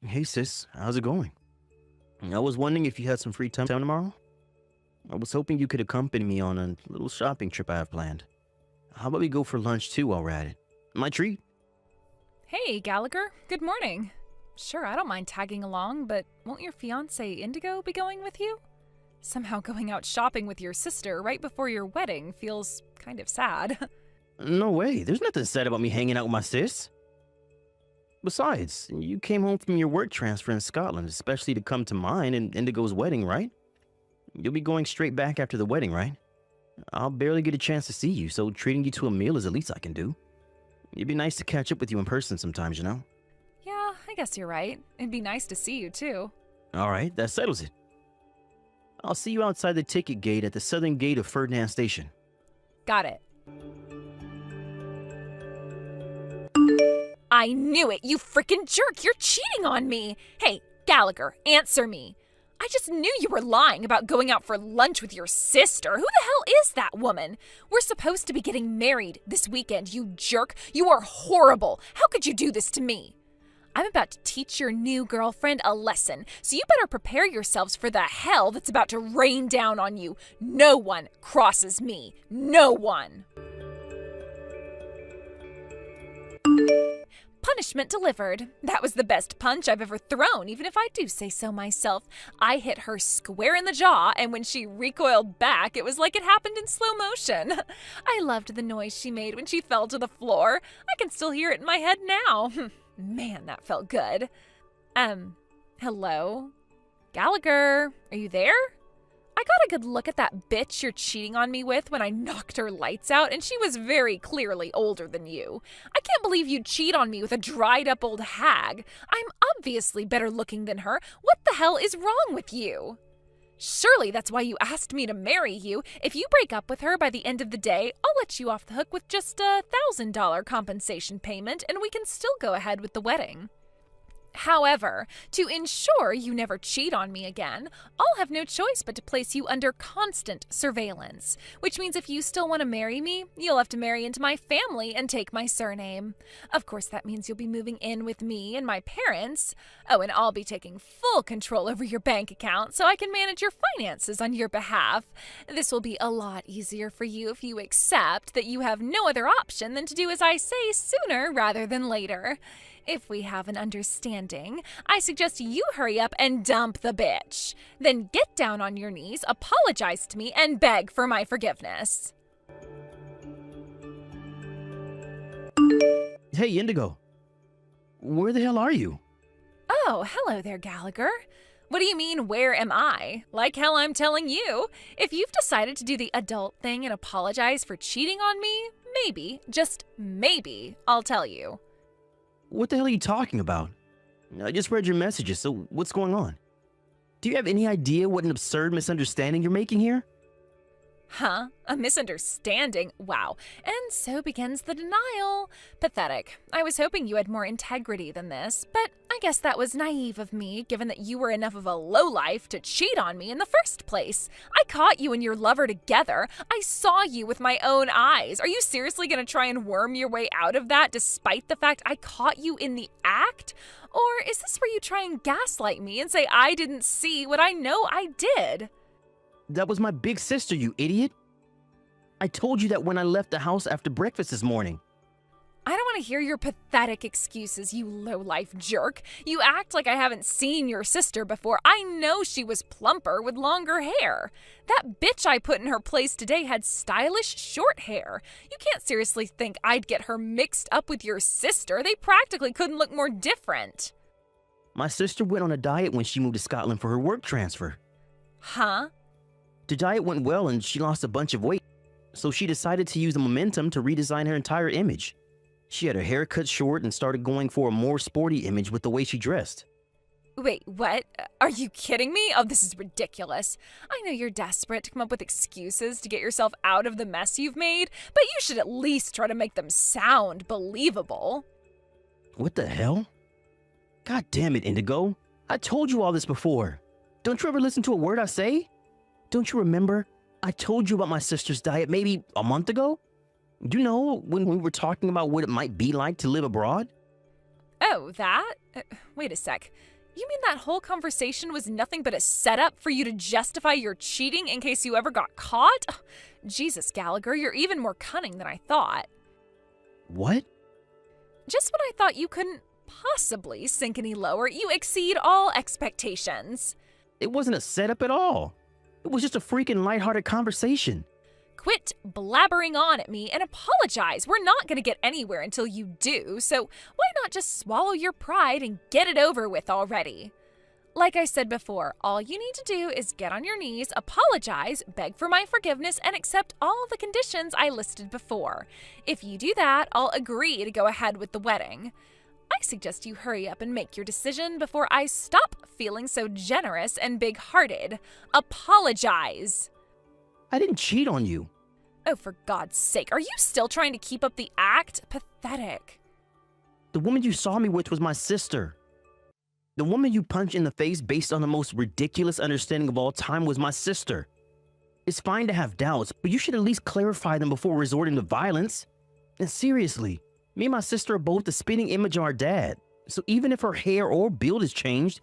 Hey sis, how's it going? I was wondering if you had some free time tomorrow. I was hoping you could accompany me on a little shopping trip I have planned. How about we go for lunch too while we're at it? My treat. Hey, Gallagher. Good morning. Sure, I don't mind tagging along, but won't your fiance Indigo be going with you? Somehow going out shopping with your sister right before your wedding feels kind of sad. No way, there's nothing sad about me hanging out with my sis. Besides, you came home from your work transfer in Scotland, especially to come to mine and Indigo's wedding, right? You'll be going straight back after the wedding, right? I'll barely get a chance to see you, so treating you to a meal is the least I can do. It'd be nice to catch up with you in person sometimes, you know? Yeah, I guess you're right. It'd be nice to see you, too. Alright, that settles it. I'll see you outside the ticket gate at the southern gate of Ferdinand Station. Got it. I knew it, you frickin' jerk! You're cheating on me! Hey, Gallagher, answer me! I just knew you were lying about going out for lunch with your sister. Who the hell is that woman? We're supposed to be getting married this weekend, you jerk. You are horrible. How could you do this to me? I'm about to teach your new girlfriend a lesson, so you better prepare yourselves for the hell that's about to rain down on you. No one crosses me. No one. Punishment delivered. That was the best punch I've ever thrown, even if I do say so myself. I hit her square in the jaw, and when she recoiled back, it was like it happened in slow motion. I loved the noise she made when she fell to the floor. I can still hear it in my head now. Man, that felt good. Hello? Gallagher, are you there? I got a good look at that bitch you're cheating on me with when I knocked her lights out, and she was very clearly older than you. I can't believe you'd cheat on me with a dried-up old hag. I'm obviously better looking than her. What the hell is wrong with you? Surely that's why you asked me to marry you. If you break up with her by the end of the day, I'll let you off the hook with just a $1,000 compensation payment, and we can still go ahead with the wedding. However, to ensure you never cheat on me again, I'll have no choice but to place you under constant surveillance, which means if you still want to marry me, you'll have to marry into my family and take my surname. Of course, that means you'll be moving in with me and my parents. Oh, and I'll be taking full control over your bank account so I can manage your finances on your behalf. This will be a lot easier for you if you accept that you have no other option than to do as I say sooner rather than later. If we have an understanding, I suggest you hurry up and dump the bitch. Then get down on your knees, apologize to me, and beg for my forgiveness. Hey, Indigo. Where the hell are you? Oh, hello there, Gallagher. What do you mean, where am I? Like hell I'm telling you. If you've decided to do the adult thing and apologize for cheating on me, maybe, just maybe, I'll tell you. What the hell are you talking about? I just read your messages, so what's going on? Do you have any idea what an absurd misunderstanding you're making here? Huh? A misunderstanding? Wow. And so begins the denial. Pathetic. I was hoping you had more integrity than this, but I guess that was naive of me, given that you were enough of a lowlife to cheat on me in the first place. I caught you and your lover together. I saw you with my own eyes. Are you seriously going to try and worm your way out of that despite the fact I caught you in the act? Or is this where you try and gaslight me and say I didn't see what I know I did? That was my big sister, you idiot. I told you that when I left the house after breakfast this morning. I don't want to hear your pathetic excuses, you low-life jerk. You act like I haven't seen your sister before. I know she was plumper with longer hair. That bitch I put in her place today had stylish short hair. You can't seriously think I'd get her mixed up with your sister. They practically couldn't look more different. My sister went on a diet when she moved to Scotland for her work transfer. Huh? The diet went well and she lost a bunch of weight, so she decided to use the momentum to redesign her entire image. She had her hair cut short and started going for a more sporty image with the way she dressed. Wait, what? Are you kidding me? Oh, this is ridiculous. I know you're desperate to come up with excuses to get yourself out of the mess you've made, but you should at least try to make them sound believable. What the hell? God damn it, Indigo. I told you all this before. Don't you ever listen to a word I say? Don't you remember? I told you about my sister's diet maybe a month ago? You know, when we were talking about what it might be like to live abroad? Oh, that? Wait a sec. You mean that whole conversation was nothing but a setup for you to justify your cheating in case you ever got caught? Ugh, Jesus, Gallagher, you're even more cunning than I thought. What? Just when I thought you couldn't possibly sink any lower, you exceed all expectations. It wasn't a setup at all. It was just a freaking lighthearted conversation. Quit blabbering on at me and apologize. We're not going to get anywhere until you do, so why not just swallow your pride and get it over with already? Like I said before, all you need to do is get on your knees, apologize, beg for my forgiveness, and accept all the conditions I listed before. If you do that, I'll agree to go ahead with the wedding. I suggest you hurry up and make your decision before I stop feeling so generous and big-hearted. Apologize. I didn't cheat on you. Oh, for God's sake, are you still trying to keep up the act? Pathetic. The woman you saw me with was my sister. The woman you punched in the face based on the most ridiculous understanding of all time was my sister. It's fine to have doubts, but you should at least clarify them before resorting to violence. And seriously, me and my sister are both the spitting image of our dad. So even if her hair or build has changed,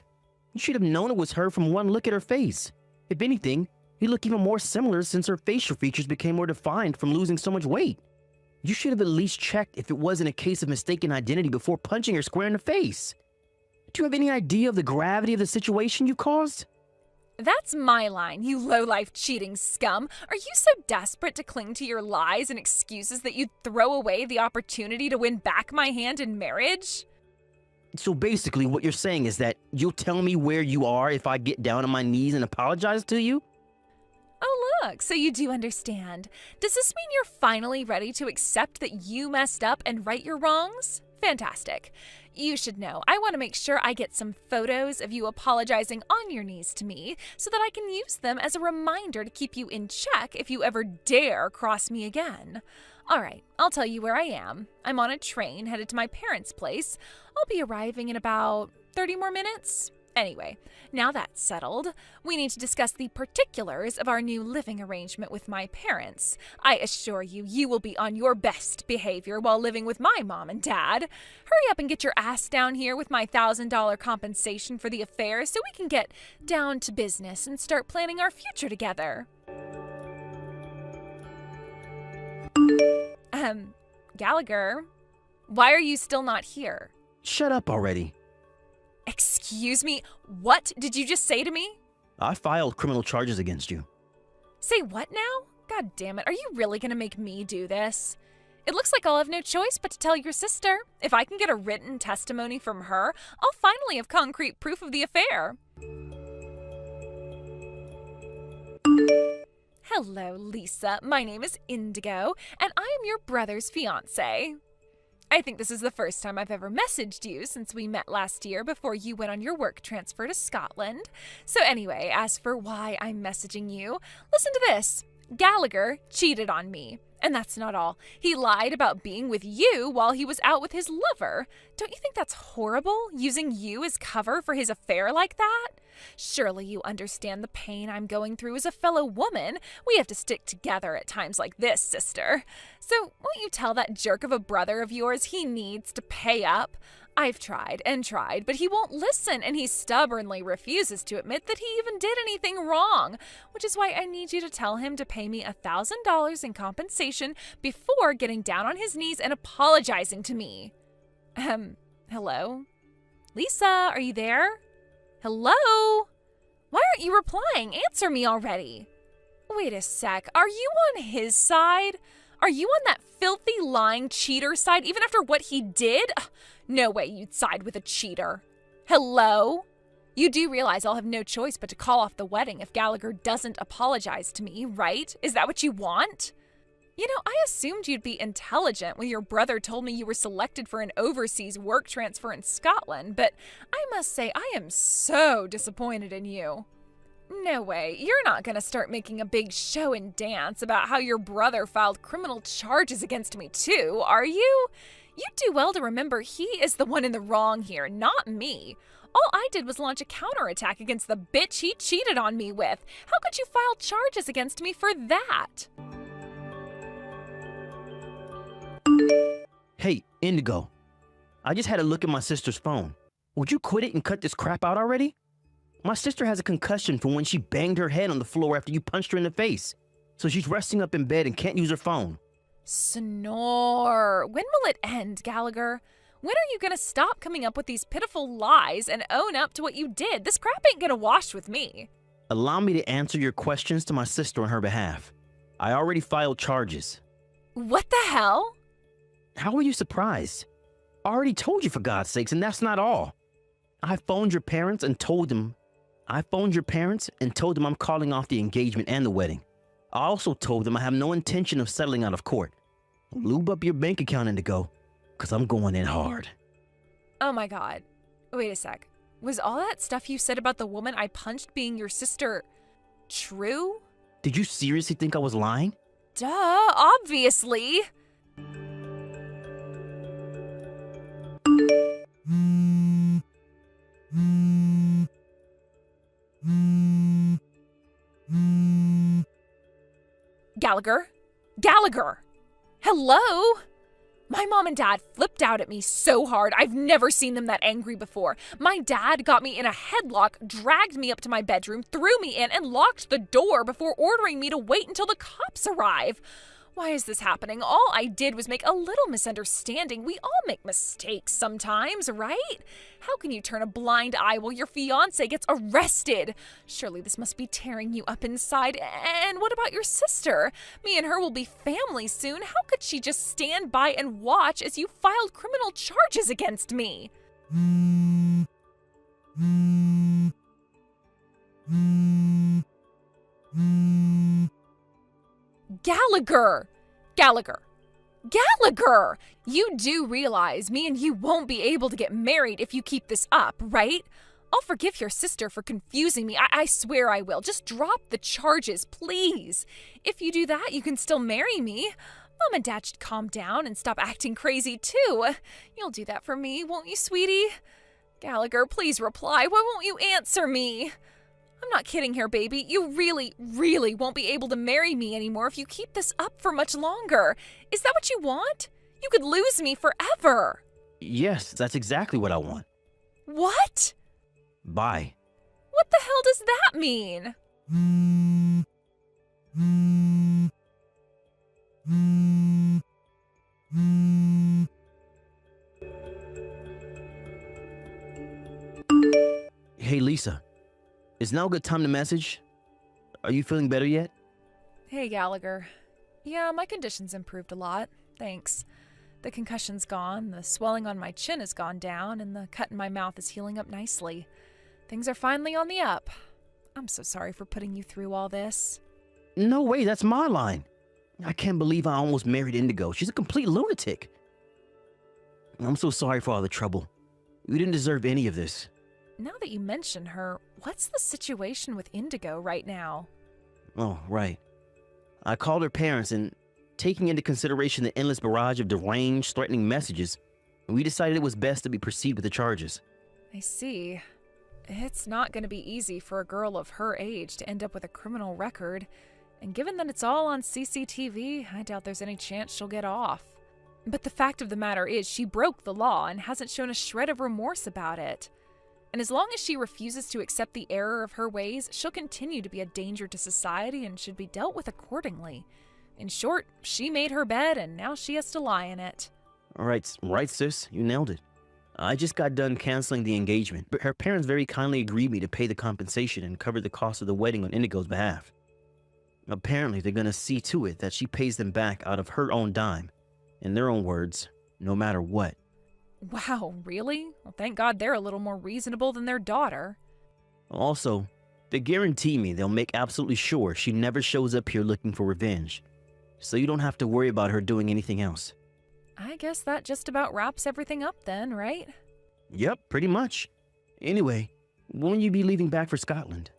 you should have known it was her from one look at her face. If anything, you look even more similar since her facial features became more defined from losing so much weight. You should have at least checked if it wasn't a case of mistaken identity before punching her square in the face. Do you have any idea of the gravity of the situation you caused? That's my line, you low-life cheating scum. Are you so desperate to cling to your lies and excuses that you'd throw away the opportunity to win back my hand in marriage? So basically what you're saying is that you'll tell me where you are if I get down on my knees and apologize to you? Oh, look, so you do understand. Does this mean you're finally ready to accept that you messed up and right your wrongs? Fantastic. You should know, I want to make sure I get some photos of you apologizing on your knees to me so that I can use them as a reminder to keep you in check if you ever dare cross me again. All right, I'll tell you where I am. I'm on a train headed to my parents' place. I'll be arriving in about 30 more minutes. Anyway, now that's settled, we need to discuss the particulars of our new living arrangement with my parents. I assure you, you will be on your best behavior while living with my mom and dad. Hurry up and get your ass down here with my $1,000 compensation for the affair so we can get down to business and start planning our future together. Gallagher, why are you still not here? Shut up already. Excuse me, what did you just say to me? I filed criminal charges against you. Say what now? God damn it, are you really gonna make me do this? It looks like I'll have no choice but to tell your sister. If I can get a written testimony from her, I'll finally have concrete proof of the affair. Hello, Lisa. My name is Indigo, and I am your brother's fiancé. I think this is the first time I've ever messaged you since we met last year before you went on your work transfer to Scotland. So anyway, as for why I'm messaging you, listen to this. Gallagher cheated on me. And that's not all. He lied about being with you while he was out with his lover. Don't you think that's horrible, using you as cover for his affair like that? Surely you understand the pain I'm going through as a fellow woman. We have to stick together at times like this, sister. So won't you tell that jerk of a brother of yours he needs to pay up? I've tried and tried, but he won't listen, and he stubbornly refuses to admit that he even did anything wrong, which is why I need you to tell him to pay me $1,000 in compensation before getting down on his knees and apologizing to me. Hello? Lisa, are you there? Hello? Why aren't you replying? Answer me already. Wait a sec, are you on his side? Are you on that filthy, lying cheater side even after what he did? Ugh, no way you'd side with a cheater. Hello? You do realize I'll have no choice but to call off the wedding if Gallagher doesn't apologize to me, right? Is that what you want? You know, I assumed you'd be intelligent when your brother told me you were selected for an overseas work transfer in Scotland, but I must say I am so disappointed in you. No way, you're not gonna start making a big show and dance about how your brother filed criminal charges against me too, are you? You'd do well to remember he is the one in the wrong here, not me. All I did was launch a counterattack against the bitch he cheated on me with. How could you file charges against me for that? Hey, Indigo. I just had a look at my sister's phone. Would you quit it and cut this crap out already? My sister has a concussion from when she banged her head on the floor after you punched her in the face. So she's resting up in bed and can't use her phone. Snore. When will it end, Gallagher? When are you gonna stop coming up with these pitiful lies and own up to what you did? This crap ain't gonna wash with me. Allow me to answer your questions to my sister on her behalf. I already filed charges. What the hell? How are you surprised? I already told you, for God's sakes, and that's not all. I phoned your parents and told them I'm calling off the engagement and the wedding. I also told them I have no intention of settling out of court. Lube up your bank account, Indigo, because I'm going in hard. Oh my God. Wait a sec. Was all that stuff you said about the woman I punched being your sister true? Did you seriously think I was lying? Duh, obviously. Gallagher? Gallagher! Hello? My mom and dad flipped out at me so hard. I've never seen them that angry before. My dad got me in a headlock, dragged me up to my bedroom, threw me in, and locked the door before ordering me to wait until the cops arrive. Why is this happening? All I did was make a little misunderstanding. We all make mistakes sometimes, right? How can you turn a blind eye while your fiancé gets arrested? Surely this must be tearing you up inside. And what about your sister? Me and her will be family soon. How could she just stand by and watch as you filed criminal charges against me? Gallagher! Gallagher! Gallagher! You do realize me and you won't be able to get married if you keep this up, right? I'll forgive your sister for confusing me. I swear I will. Just drop the charges, please. If you do that, you can still marry me. Mom and Dad should calm down and stop acting crazy, too. You'll do that for me, won't you, sweetie? Gallagher, please reply. Why won't you answer me? I'm not kidding here, baby. You really, really won't be able to marry me anymore if you keep this up for much longer. Is that what you want? You could lose me forever. Yes, that's exactly what I want. What? Bye. What the hell does that mean? Hey, Lisa. Is now a good time to message? Are you feeling better yet? Hey, Gallagher. Yeah, my condition's improved a lot. Thanks. The concussion's gone, the swelling on my chin has gone down, and the cut in my mouth is healing up nicely. Things are finally on the up. I'm so sorry for putting you through all this. No way, that's my line. I can't believe I almost married Indigo. She's a complete lunatic. I'm so sorry for all the trouble. We didn't deserve any of this. Now that you mention her, what's the situation with Indigo right now? Oh, right. I called her parents and, taking into consideration the endless barrage of deranged, threatening messages, we decided it was best that we proceed with the charges. I see. It's not going to be easy for a girl of her age to end up with a criminal record, and given that it's all on CCTV, I doubt there's any chance she'll get off. But the fact of the matter is she broke the law and hasn't shown a shred of remorse about it. And as long as she refuses to accept the error of her ways, she'll continue to be a danger to society and should be dealt with accordingly. In short, she made her bed and now she has to lie in it. All right, sis, you nailed it. I just got done canceling the engagement, but her parents very kindly agreed me to pay the compensation and cover the cost of the wedding on Indigo's behalf. Apparently, they're gonna see to it that she pays them back out of her own dime. In their own words, no matter what. Wow, really? Well, thank God they're a little more reasonable than their daughter. Also, they guarantee me they'll make absolutely sure she never shows up here looking for revenge. So you don't have to worry about her doing anything else. I guess that just about wraps everything up then, right? Yep, pretty much. Anyway, when will you be leaving back for Scotland?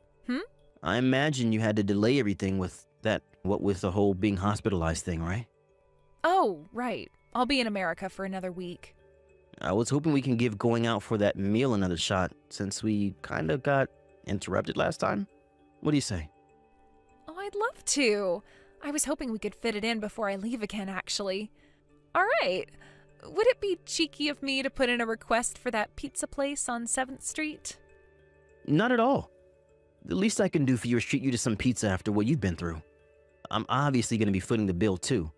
I imagine you had to delay everything with that, what with the whole being hospitalized thing, right? Oh, right. I'll be in America for another week. I was hoping we can give going out for that meal another shot, since we kind of got interrupted last time. What do you say? Oh, I'd love to. I was hoping we could fit it in before I leave again, actually. All right. would it be cheeky of me to put in a request for that pizza place on 7th Street? Not at all. The least I can do for you is treat you to some pizza after what you've been through. I'm obviously going to be footing the bill too.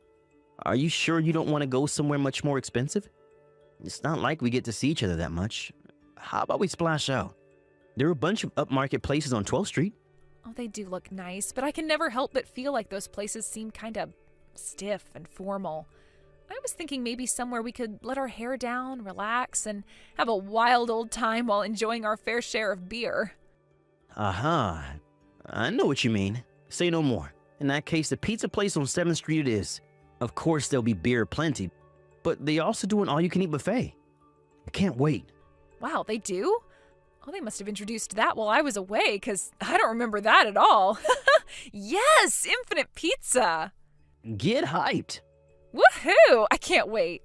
Are you sure you don't want to go somewhere much more expensive? It's not like we get to see each other that much. How about we splash out? There are a bunch of upmarket places on 12th Street. Oh, they do look nice, but I can never help but feel like those places seem kind of stiff and formal. I was thinking maybe somewhere we could let our hair down, relax, and have a wild old time while enjoying our fair share of beer. Aha. I know what you mean. Say no more. In that case, the pizza place on 7th Street it is. Of course, there'll be beer plenty, but they also do an all-you-can-eat buffet. I can't wait. Wow, they do? Oh, they must have introduced that while I was away, because I don't remember that at all. Yes, infinite pizza! Get hyped. Woohoo! I can't wait.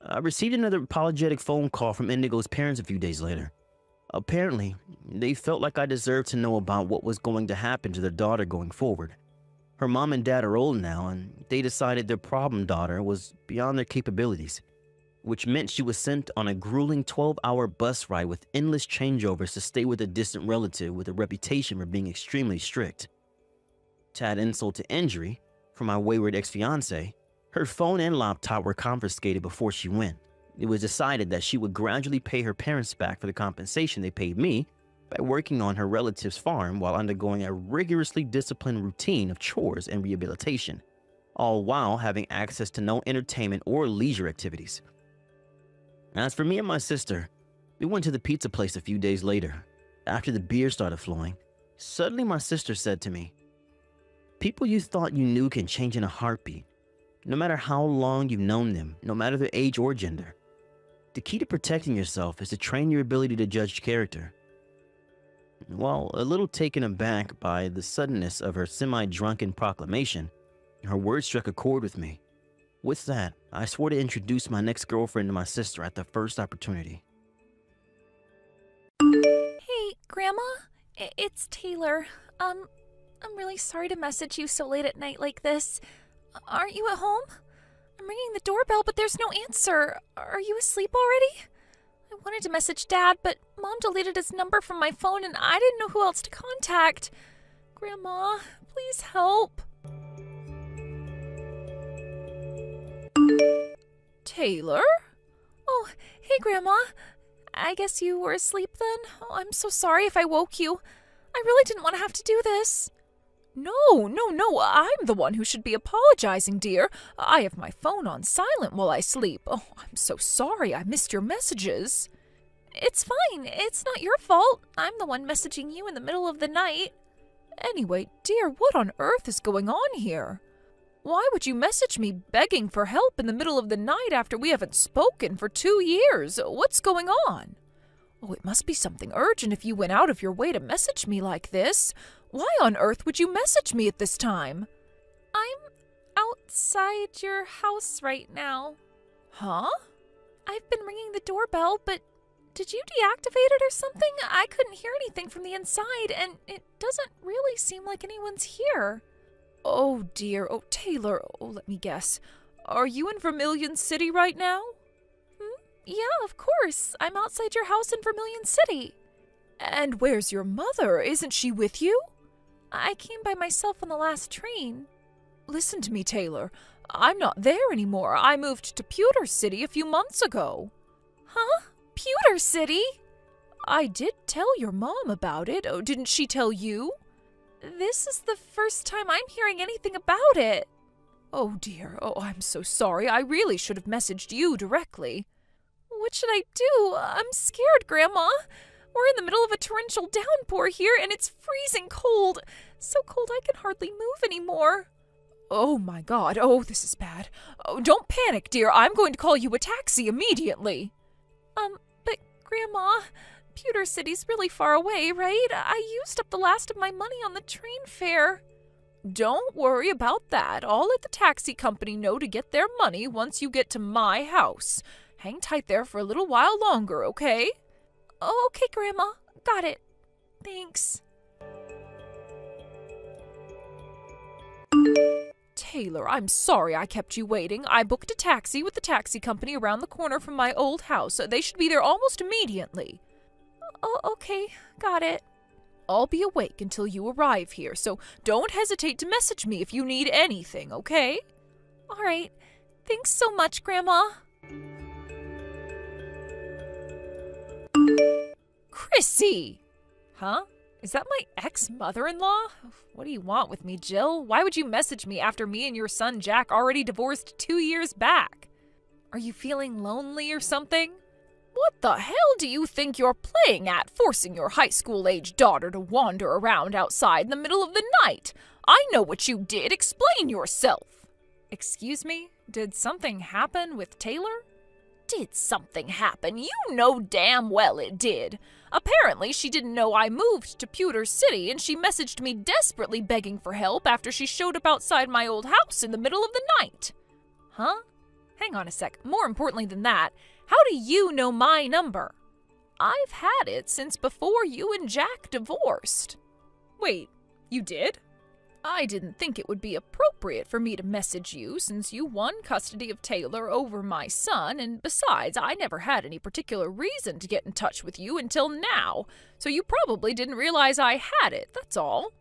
I received another apologetic phone call from Indigo's parents a few days later. Apparently, they felt like I deserved to know about what was going to happen to their daughter going forward. Her mom and dad are old now, and they decided their problem daughter was beyond their capabilities, which meant she was sent on a grueling 12-hour bus ride with endless changeovers to stay with a distant relative with a reputation for being extremely strict. To add insult to injury, for my wayward ex-fiancé, her phone and laptop were confiscated before she went. It was decided that she would gradually pay her parents back for the compensation they paid me by working on her relative's farm while undergoing a rigorously disciplined routine of chores and rehabilitation, all while having access to no entertainment or leisure activities. As for me and my sister, we went to the pizza place a few days later. After the beer started flowing, suddenly my sister said to me, "People you thought you knew can change in a heartbeat, no matter how long you've known them, no matter their age or gender. The key to protecting yourself is to train your ability to judge character." While a little taken aback by the suddenness of her semi-drunken proclamation, her words struck a chord with me. With that, I swore to introduce my next girlfriend to my sister at the first opportunity. Hey, Grandma, it's Taylor. I'm really sorry to message you so late at night like this. Aren't you at home? I'm ringing the doorbell, but there's no answer. Are you asleep already? I wanted to message Dad, but Mom deleted his number from my phone and I didn't know who else to contact. Grandma, please help. Taylor? Oh, hey, Grandma. I guess you were asleep then? Oh, I'm so sorry if I woke you. I really didn't want to have to do this. No, I'm the one who should be apologizing, dear. I have my phone on silent while I sleep. Oh, I'm so sorry I missed your messages. It's fine. It's not your fault. I'm the one messaging you in the middle of the night. Anyway, dear, what on earth is going on here? Why would you message me begging for help in the middle of the night after we haven't spoken for 2 years? What's going on? Oh, it must be something urgent if you went out of your way to message me like this. Why on earth would you message me at this time? I'm outside your house right now. Huh? I've been ringing the doorbell, but did you deactivate it or something? I couldn't hear anything from the inside, and it doesn't really seem like anyone's here. Oh, dear. Oh, Taylor. Oh, let me guess. Are you in Vermilion City right now? Yeah, of course. I'm outside your house in Vermilion City. And where's your mother? Isn't she with you? I came by myself on the last train. Listen to me, Taylor. I'm not there anymore. I moved to Pewter City a few months ago. Huh? Pewter City? I did tell your mom about it. Oh, didn't she tell you? This is the first time I'm hearing anything about it. Oh, dear. Oh, I'm so sorry. I really should have messaged you directly. What should I do? I'm scared, Grandma. We're in the middle of a torrential downpour here, and it's freezing cold. So cold I can hardly move anymore. Oh, my God. Oh, this is bad. Oh, don't panic, dear. I'm going to call you a taxi immediately. But, Grandma, Pewter City's really far away, right? I used up the last of my money on the train fare. Don't worry about that. I'll let the taxi company know to get their money once you get to my house. Hang tight there for a little while longer, okay? Oh, okay, Grandma. Got it. Thanks. Taylor, I'm sorry I kept you waiting. I booked a taxi with the taxi company around the corner from my old house. They should be there almost immediately. Oh, okay. Got it. I'll be awake until you arrive here, so don't hesitate to message me if you need anything, okay? All right. Thanks so much, Grandma. Chrissy! Huh? Is that my ex-mother-in-law? What do you want with me, Jill? Why would you message me after me and your son Jack already divorced 2 years back? Are you feeling lonely or something? What the hell do you think you're playing at, forcing your high school-age daughter to wander around outside in the middle of the night? I know what you did. Explain yourself. Excuse me? Did something happen with Taylor? Did something happen? You know damn well it did. Apparently, she didn't know I moved to Pewter City, and she messaged me desperately begging for help after she showed up outside my old house in the middle of the night. Huh? Hang on a sec. More importantly than that, how do you know my number? I've had it since before you and Jack divorced. Wait, you did? I didn't think it would be appropriate for me to message you since you won custody of Taylor over my son, and besides, I never had any particular reason to get in touch with you until now, so you probably didn't realize I had it, that's all.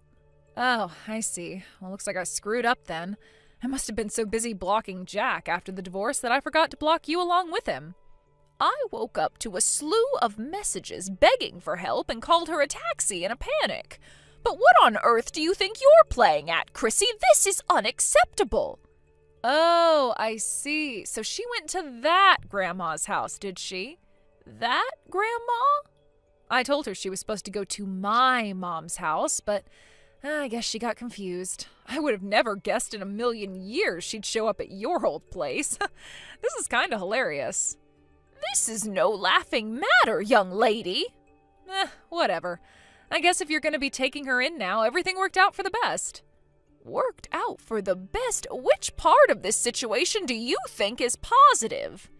Oh, I see. Well, looks like I screwed up then. I must have been so busy blocking Jack after the divorce that I forgot to block you along with him. I woke up to a slew of messages begging for help and called her a taxi in a panic. But what on earth do you think you're playing at, Chrissy? This is unacceptable. Oh, I see. So she went to that grandma's house, did she? That grandma? I told her she was supposed to go to my mom's house, but I guess she got confused. I would have never guessed in a million years she'd show up at your old place. This is kind of hilarious. This is no laughing matter, young lady. Whatever. I guess if you're going to be taking her in now, everything worked out for the best. Worked out for the best? Which part of this situation do you think is positive?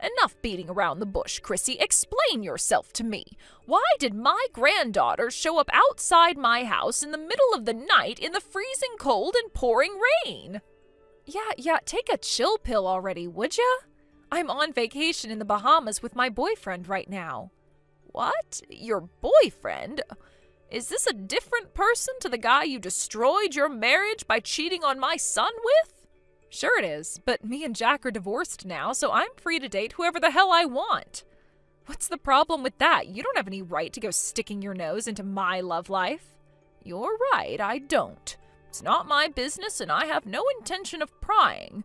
Enough beating around the bush, Chrissy. Explain yourself to me. Why did my granddaughter show up outside my house in the middle of the night in the freezing cold and pouring rain? Yeah, take a chill pill already, would ya? I'm on vacation in the Bahamas with my boyfriend right now. What? Your boyfriend? Is this a different person to the guy you destroyed your marriage by cheating on my son with? Sure it is, but me and Jack are divorced now, so I'm free to date whoever the hell I want. What's the problem with that? You don't have any right to go sticking your nose into my love life. You're right, I don't. It's not my business and I have no intention of prying.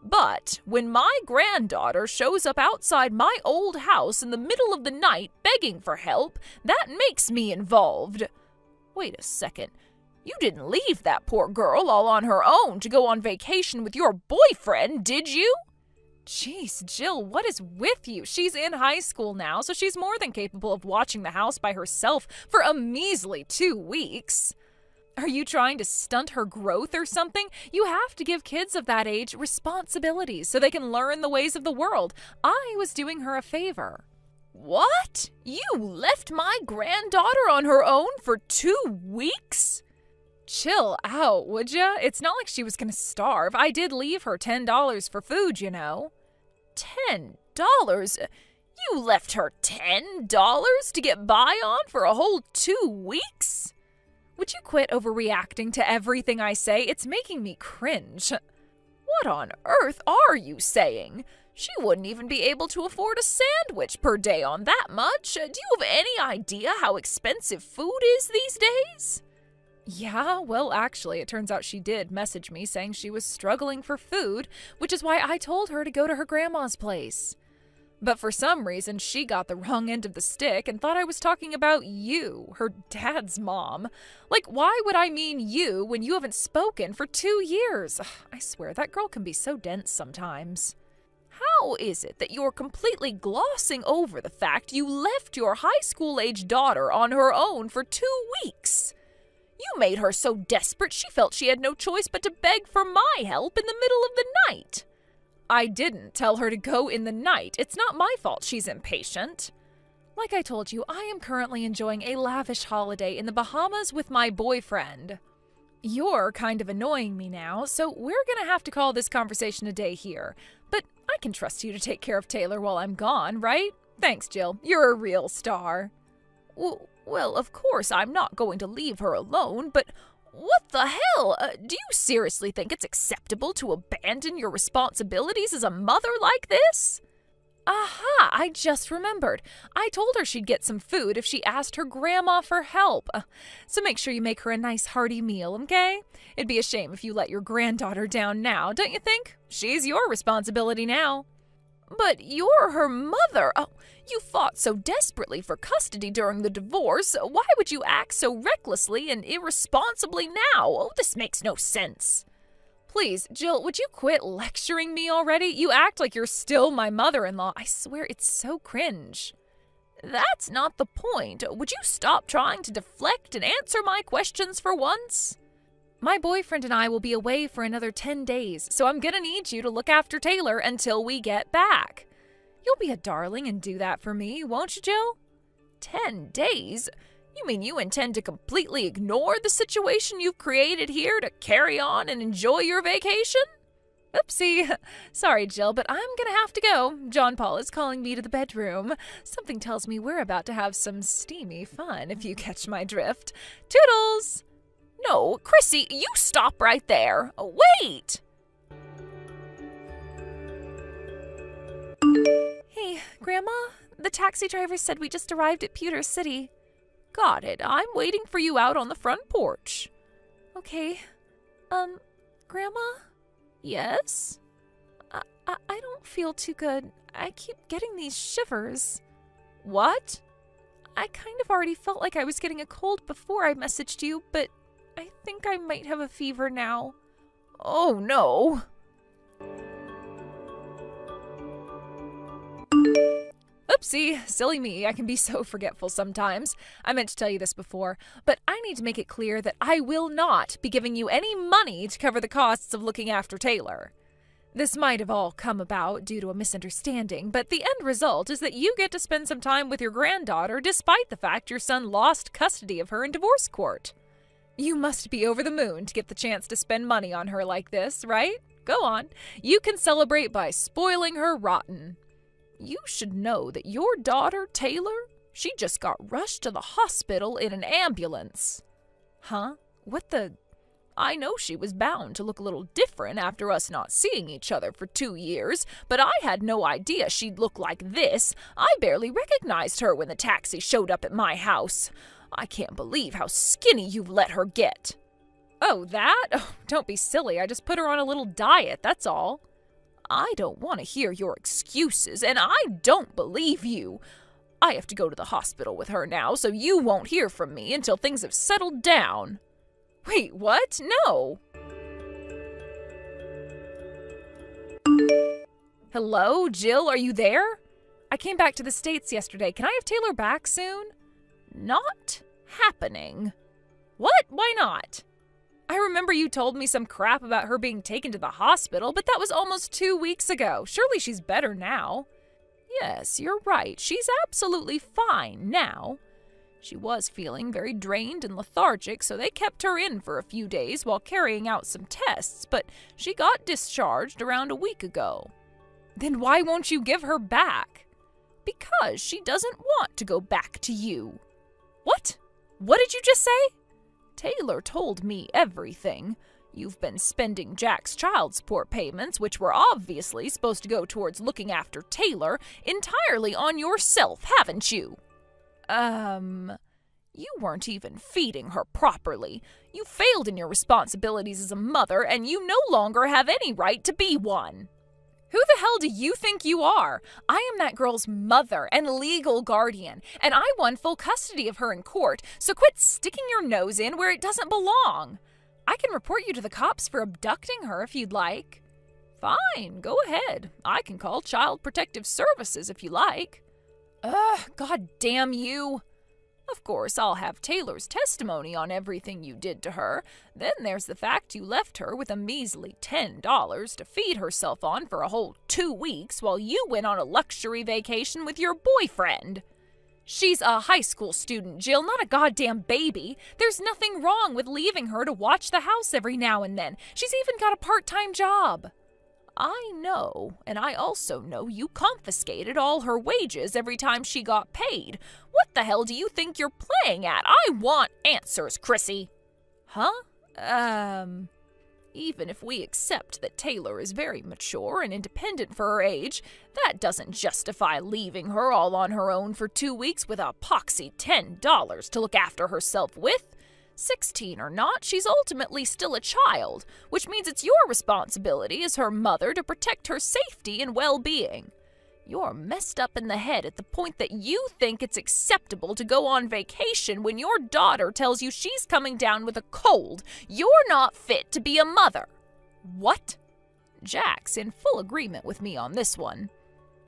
But when my granddaughter shows up outside my old house in the middle of the night begging for help, that makes me involved. Wait a second. You didn't leave that poor girl all on her own to go on vacation with your boyfriend, did you? Jeez, Jill, what is with you? She's in high school now, so she's more than capable of watching the house by herself for a measly 2 weeks. Are you trying to stunt her growth or something? You have to give kids of that age responsibilities so they can learn the ways of the world. I was doing her a favor. What? You left my granddaughter on her own for 2 weeks? Chill out, would ya? It's not like she was gonna starve. I did leave her $10 for food, you know. $10? You left her $10 to get by on for a whole 2 weeks? Would you quit overreacting to everything I say? It's making me cringe. What on earth are you saying? She wouldn't even be able to afford a sandwich per day on that much. Do you have any idea how expensive food is these days? Yeah, well, actually, it turns out she did message me saying she was struggling for food, which is why I told her to go to her grandma's place. But for some reason, she got the wrong end of the stick and thought I was talking about you, her dad's mom. Like, why would I mean you when you haven't spoken for 2 years? I swear, that girl can be so dense sometimes. How is it that you're completely glossing over the fact you left your high school-age daughter on her own for 2 weeks? You made her so desperate she felt she had no choice but to beg for my help in the middle of the night. I didn't tell her to go in the night. It's not my fault she's impatient. Like I told you, I am currently enjoying a lavish holiday in the Bahamas with my boyfriend. You're kind of annoying me now, so we're gonna have to call this conversation a day here. But I can trust you to take care of Taylor while I'm gone, right? Thanks, Jill. You're a real star. Well, of course I'm not going to leave her alone, but what the hell? Do you seriously think it's acceptable to abandon your responsibilities as a mother like this? Aha, I just remembered. I told her she'd get some food if she asked her grandma for help. So make sure you make her a nice hearty meal, okay? It'd be a shame if you let your granddaughter down now, don't you think? She's your responsibility now. But you're her mother. Oh, you fought so desperately for custody during the divorce. Why would you act so recklessly and irresponsibly now? Oh, this makes no sense. Please, Jill, would you quit lecturing me already? You act like you're still my mother-in-law. I swear it's so cringe. That's not the point. Would you stop trying to deflect and answer my questions for once? My boyfriend and I will be away for another 10 days, so I'm gonna need you to look after Taylor until we get back. You'll be a darling and do that for me, won't you, Jill? 10 days? You mean you intend to completely ignore the situation you've created here to carry on and enjoy your vacation? Oopsie. Sorry, Jill, but I'm gonna have to go. John Paul is calling me to the bedroom. Something tells me we're about to have some steamy fun, if you catch my drift. Toodles! No, Chrissy, you stop right there. Wait! Hey, Grandma, the taxi driver said we just arrived at Pewter City. Got it. I'm waiting for you out on the front porch. Okay. Grandma? Yes? I don't feel too good. I keep getting these shivers. What? I kind of already felt like I was getting a cold before I messaged you, but I think I might have a fever now. Oh, no. Oopsie, silly me, I can be so forgetful sometimes. I meant to tell you this before, but I need to make it clear that I will not be giving you any money to cover the costs of looking after Taylor. This might have all come about due to a misunderstanding, but the end result is that you get to spend some time with your granddaughter despite the fact your son lost custody of her in divorce court. You must be over the moon to get the chance to spend money on her like this, right? Go on. You can celebrate by spoiling her rotten. You should know that your daughter, Taylor, she just got rushed to the hospital in an ambulance. Huh? What the... I know she was bound to look a little different after us not seeing each other for 2 years, but I had no idea she'd look like this. I barely recognized her when the taxi showed up at my house. I can't believe how skinny you've let her get. Oh, that? Oh, don't be silly. I just put her on a little diet, that's all. I don't want to hear your excuses, and I don't believe you. I have to go to the hospital with her now, so you won't hear from me until things have settled down. Wait, what? No. Hello, Jill, are you there? I came back to the States yesterday. Can I have Taylor back soon? Not happening. What? Why not? I remember you told me some crap about her being taken to the hospital, but that was almost 2 weeks ago. Surely she's better now. Yes, you're right. She's absolutely fine now. She was feeling very drained and lethargic, so they kept her in for a few days while carrying out some tests, but she got discharged around a week ago. Then why won't you give her back? Because she doesn't want to go back to you. What? What did you just say? Taylor told me everything. You've been spending Jack's child support payments, which were obviously supposed to go towards looking after Taylor, entirely on yourself, haven't you? You weren't even feeding her properly. You failed in your responsibilities as a mother, and you no longer have any right to be one. Who the hell do you think you are? I am that girl's mother and legal guardian, and I won full custody of her in court, so quit sticking your nose in where it doesn't belong. I can report you to the cops for abducting her if you'd like. Fine, go ahead. I can call Child Protective Services if you like. God damn you. Of course, I'll have Taylor's testimony on everything you did to her. Then there's the fact you left her with a measly $10 to feed herself on for a whole 2 weeks while you went on a luxury vacation with your boyfriend. She's a high school student, Jill, not a goddamn baby. There's nothing wrong with leaving her to watch the house every now and then. She's even got a part-time job. I know, and I also know you confiscated all her wages every time she got paid. What the hell do you think you're playing at? I want answers, Chrissy. Huh? Even if we accept that Taylor is very mature and independent for her age, that doesn't justify leaving her all on her own for 2 weeks with a poxy $10 to look after herself with. 16 or not, she's ultimately still a child, which means it's your responsibility as her mother to protect her safety and well-being. You're messed up in the head at the point that you think it's acceptable to go on vacation when your daughter tells you she's coming down with a cold. You're not fit to be a mother. What? Jack's in full agreement with me on this one.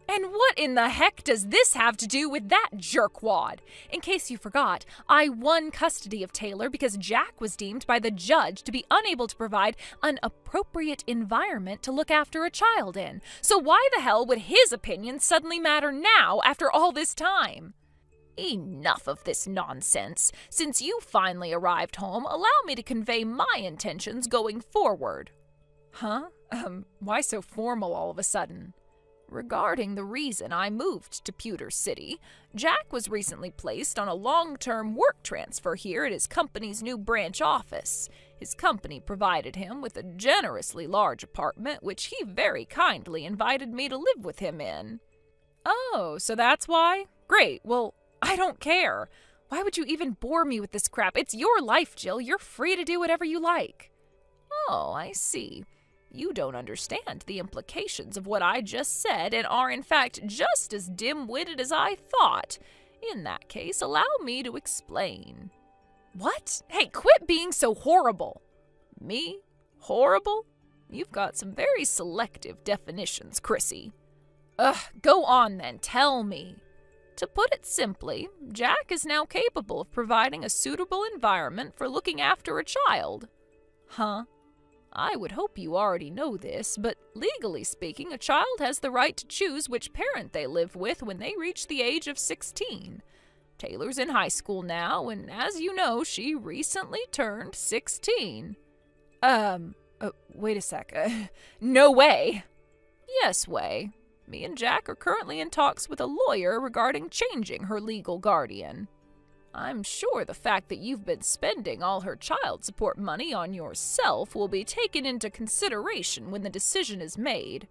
And what in the heck does this have to do with that jerkwad? In case you forgot, I won custody of Taylor because Jack was deemed by the judge to be unable to provide an appropriate environment to look after a child in. So why the hell would his opinion suddenly matter now after all this time? Enough of this nonsense. Since you finally arrived home, allow me to convey my intentions going forward. Huh? Why so formal all of a sudden? Regarding the reason I moved to Pewter City, Jack was recently placed on a long-term work transfer here at his company's new branch office. His company provided him with a generously large apartment, which he very kindly invited me to live with him in. Oh, so that's why? Great, well, I don't care. Why would you even bore me with this crap? It's your life, Jill. You're free to do whatever you like. Oh, I see. You don't understand the implications of what I just said and are in fact just as dim-witted as I thought. In that case, allow me to explain. What? Hey, quit being so horrible. Me? Horrible? You've got some very selective definitions, Chrissy. Go on then, tell me. To put it simply, Jack is now capable of providing a suitable environment for looking after a child. Huh? I would hope you already know this, but legally speaking, a child has the right to choose which parent they live with when they reach the age of 16. Taylor's in high school now, and as you know, she recently turned 16. Wait a sec. No way. Yes way. Me and Jack are currently in talks with a lawyer regarding changing her legal guardian. I'm sure the fact that you've been spending all her child support money on yourself will be taken into consideration when the decision is made.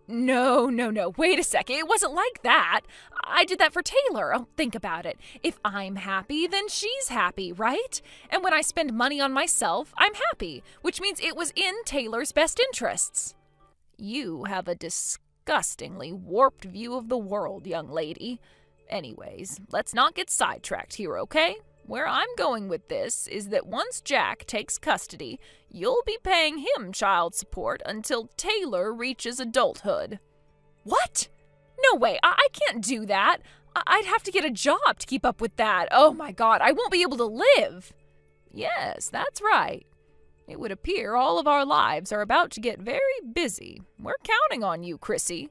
No. Wait a second. It wasn't like that. I did that for Taylor. Oh, think about it. If I'm happy, then she's happy, right? And when I spend money on myself, I'm happy, which means it was in Taylor's best interests. You have a disgustingly warped view of the world, young lady. Anyways, let's not get sidetracked here, okay? Where I'm going with this is that once Jack takes custody, you'll be paying him child support until Taylor reaches adulthood. What? No way, I can't do that. I'd have to get a job to keep up with that. Oh my God, I won't be able to live. Yes, that's right. It would appear all of our lives are about to get very busy. We're counting on you, Chrissy.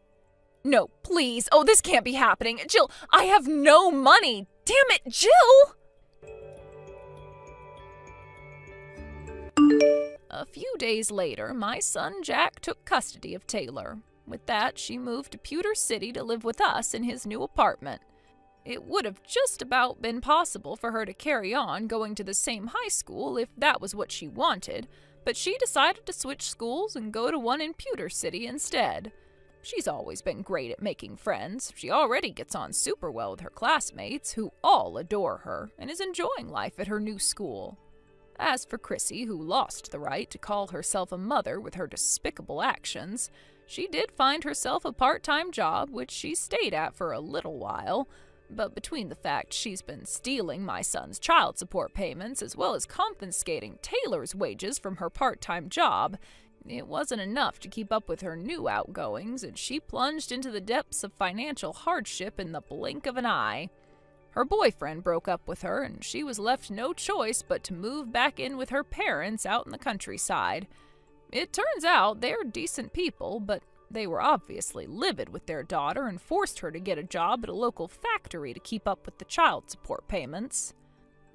No, please. Oh, this can't be happening. Jill, I have no money. Damn it, Jill! A few days later, my son Jack took custody of Taylor. With that, she moved to Pewter City to live with us in his new apartment. It would have just about been possible for her to carry on going to the same high school if that was what she wanted, but she decided to switch schools and go to one in Pewter City instead. She's always been great at making friends. She already gets on super well with her classmates, who all adore her, and is enjoying life at her new school. As for Chrissy, who lost the right to call herself a mother with her despicable actions, she did find herself a part-time job, which she stayed at for a little while, but between the fact she's been stealing my son's child support payments as well as confiscating Taylor's wages from her part-time job, it wasn't enough to keep up with her new outgoings, and she plunged into the depths of financial hardship in the blink of an eye. Her boyfriend broke up with her, and she was left no choice but to move back in with her parents out in the countryside. It turns out they're decent people, but They were obviously livid with their daughter and forced her to get a job at a local factory to keep up with the child support payments.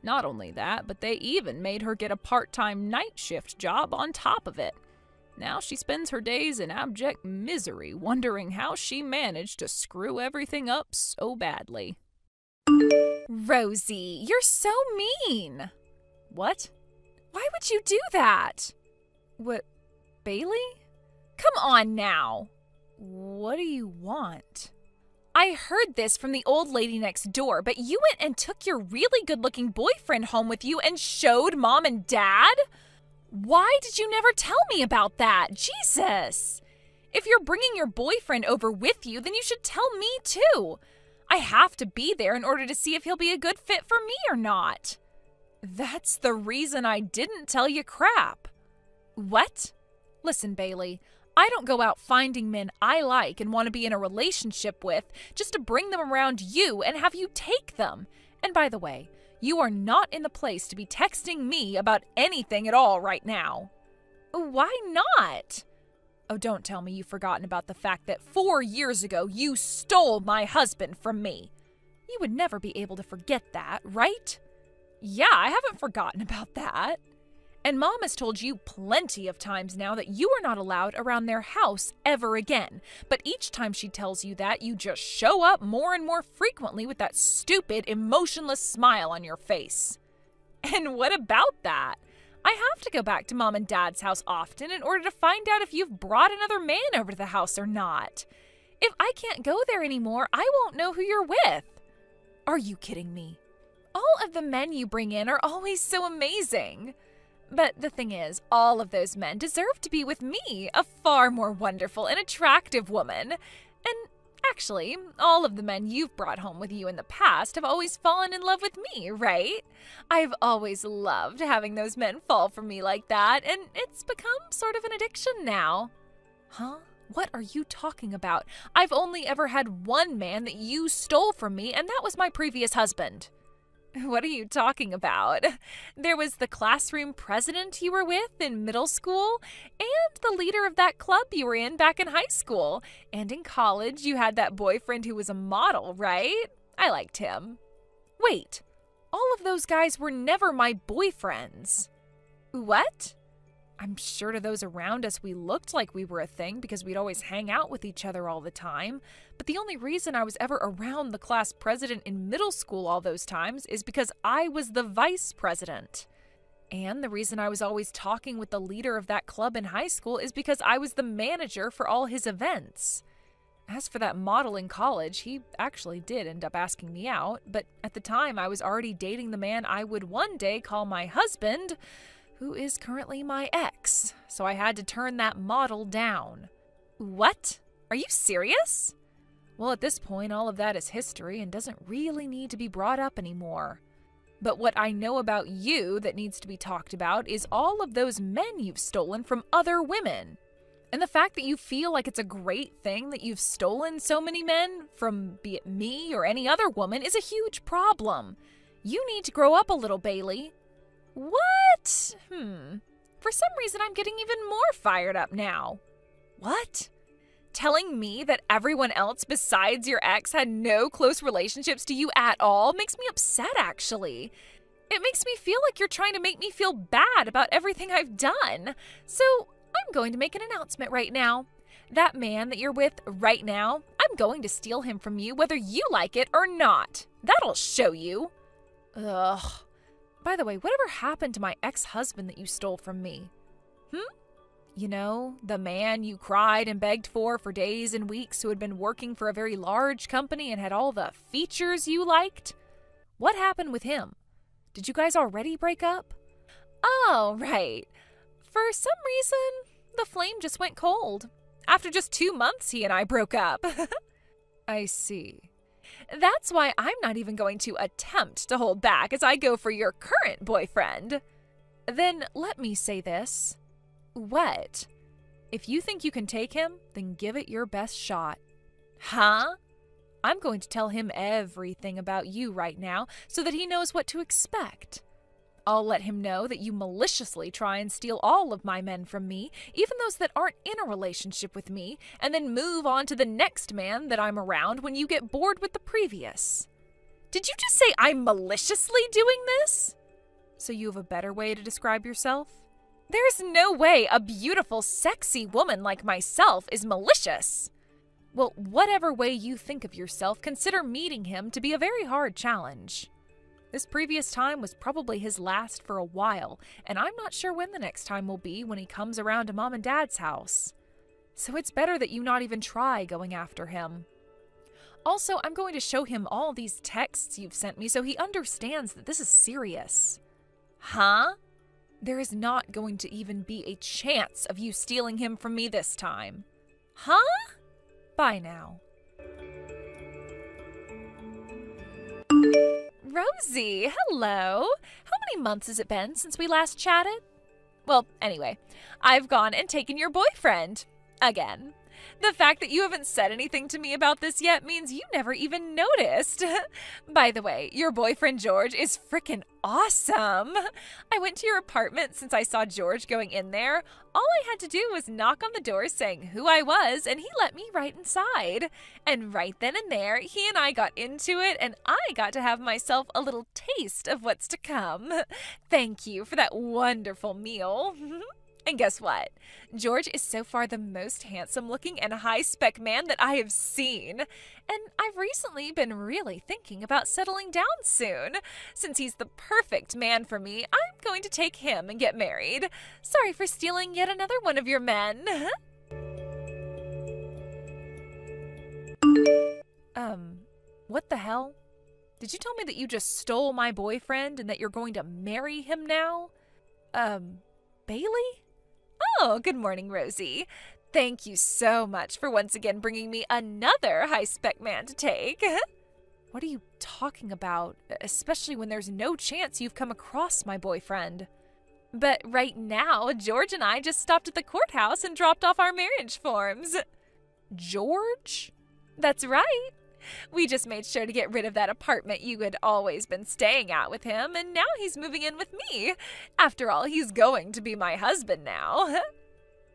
Not only that, but they even made her get a part-time night shift job on top of it. Now she spends her days in abject misery, wondering how she managed to screw everything up so badly. Rosie, you're so mean. What? Why would you do that? What, Bailey? Come on now. What do you want? I heard this from the old lady next door, but you went and took your really good-looking boyfriend home with you and showed Mom and Dad? Why did you never tell me about that? Jesus! If you're bringing your boyfriend over with you, then you should tell me too. I have to be there in order to see if he'll be a good fit for me or not. That's the reason I didn't tell you crap. What? Listen, Bailey, I don't go out finding men I like and want to be in a relationship with just to bring them around you and have you take them. And by the way, you are not in the place to be texting me about anything at all right now. Why not? Oh, don't tell me you've forgotten about the fact that 4 years ago you stole my husband from me. You would never be able to forget that, right? Yeah, I haven't forgotten about that. And Mom has told you plenty of times now that you are not allowed around their house ever again. But each time she tells you that, you just show up more and more frequently with that stupid, emotionless smile on your face. And what about that? I have to go back to Mom and Dad's house often in order to find out if you've brought another man over to the house or not. If I can't go there anymore, I won't know who you're with. Are you kidding me? All of the men you bring in are always so amazing. But the thing is, all of those men deserve to be with me, a far more wonderful and attractive woman. And actually, all of the men you've brought home with you in the past have always fallen in love with me, right? I've always loved having those men fall for me like that, and it's become sort of an addiction now. Huh? What are you talking about? I've only ever had one man that you stole from me, and that was my previous husband. What are you talking about? There was the classroom president you were with in middle school, and the leader of that club you were in back in high school. And in college, you had that boyfriend who was a model, right? I liked him. Wait, all of those guys were never my boyfriends. What? I'm sure to those around us we looked like we were a thing because we'd always hang out with each other all the time. But the only reason I was ever around the class president in middle school all those times is because I was the vice president. And the reason I was always talking with the leader of that club in high school is because I was the manager for all his events. As for that model in college, he actually did end up asking me out, but at the time I was already dating the man I would one day call my husband, who is currently my ex, so I had to turn that model down. What? Are you serious? Well, at this point, all of that is history and doesn't really need to be brought up anymore. But what I know about you that needs to be talked about is all of those men you've stolen from other women. And the fact that you feel like it's a great thing that you've stolen so many men from be it me or any other woman is a huge problem. You need to grow up a little, Bailey. What? For some reason, I'm getting even more fired up now. What? Telling me that everyone else besides your ex had no close relationships to you at all makes me upset, actually. It makes me feel like you're trying to make me feel bad about everything I've done. So I'm going to make an announcement right now. That man that you're with right now, I'm going to steal him from you whether you like it or not. That'll show you. Ugh. By the way, whatever happened to my ex-husband that you stole from me? You know, the man you cried and begged for days and weeks who had been working for a very large company and had all the features you liked? What happened with him? Did you guys already break up? Oh, right. For some reason, the flame just went cold. After just 2 months, he and I broke up. I see. That's why I'm not even going to attempt to hold back as I go for your current boyfriend. Then let me say this. What? If you think you can take him, then give it your best shot. Huh? I'm going to tell him everything about you right now so that he knows what to expect. I'll let him know that you maliciously try and steal all of my men from me, even those that aren't in a relationship with me, and then move on to the next man that I'm around when you get bored with the previous. Did you just say I'm maliciously doing this? So you have a better way to describe yourself? There's no way a beautiful, sexy woman like myself is malicious. Well, whatever way you think of yourself, consider meeting him to be a very hard challenge. This previous time was probably his last for a while, and I'm not sure when the next time will be when he comes around to Mom and Dad's house. So it's better that you not even try going after him. Also, I'm going to show him all these texts you've sent me so he understands that this is serious. Huh? There is not going to even be a chance of you stealing him from me this time. Huh? Bye now. Rosie, hello. How many months has it been since we last chatted? Well, anyway, I've gone and taken your boyfriend. Again. The fact that you haven't said anything to me about this yet means you never even noticed. By the way, your boyfriend George is frickin' awesome. I went to your apartment since I saw George going in there. All I had to do was knock on the door saying who I was, and he let me right inside. And right then and there, he and I got into it, and I got to have myself a little taste of what's to come. Thank you for that wonderful meal. And guess what? George is so far the most handsome-looking and high-spec man that I have seen. And I've recently been really thinking about settling down soon. Since he's the perfect man for me, I'm going to take him and get married. Sorry for stealing yet another one of your men. What the hell? Did you tell me that you just stole my boyfriend and that you're going to marry him now? Bailey? Oh, good morning, Rosie. Thank you so much for once again bringing me another high-spec man to take. What are you talking about? Especially when there's no chance you've come across my boyfriend. But right now, George and I just stopped at the courthouse and dropped off our marriage forms. George? That's right. We just made sure to get rid of that apartment you had always been staying at with him, and now he's moving in with me. After all, he's going to be my husband now.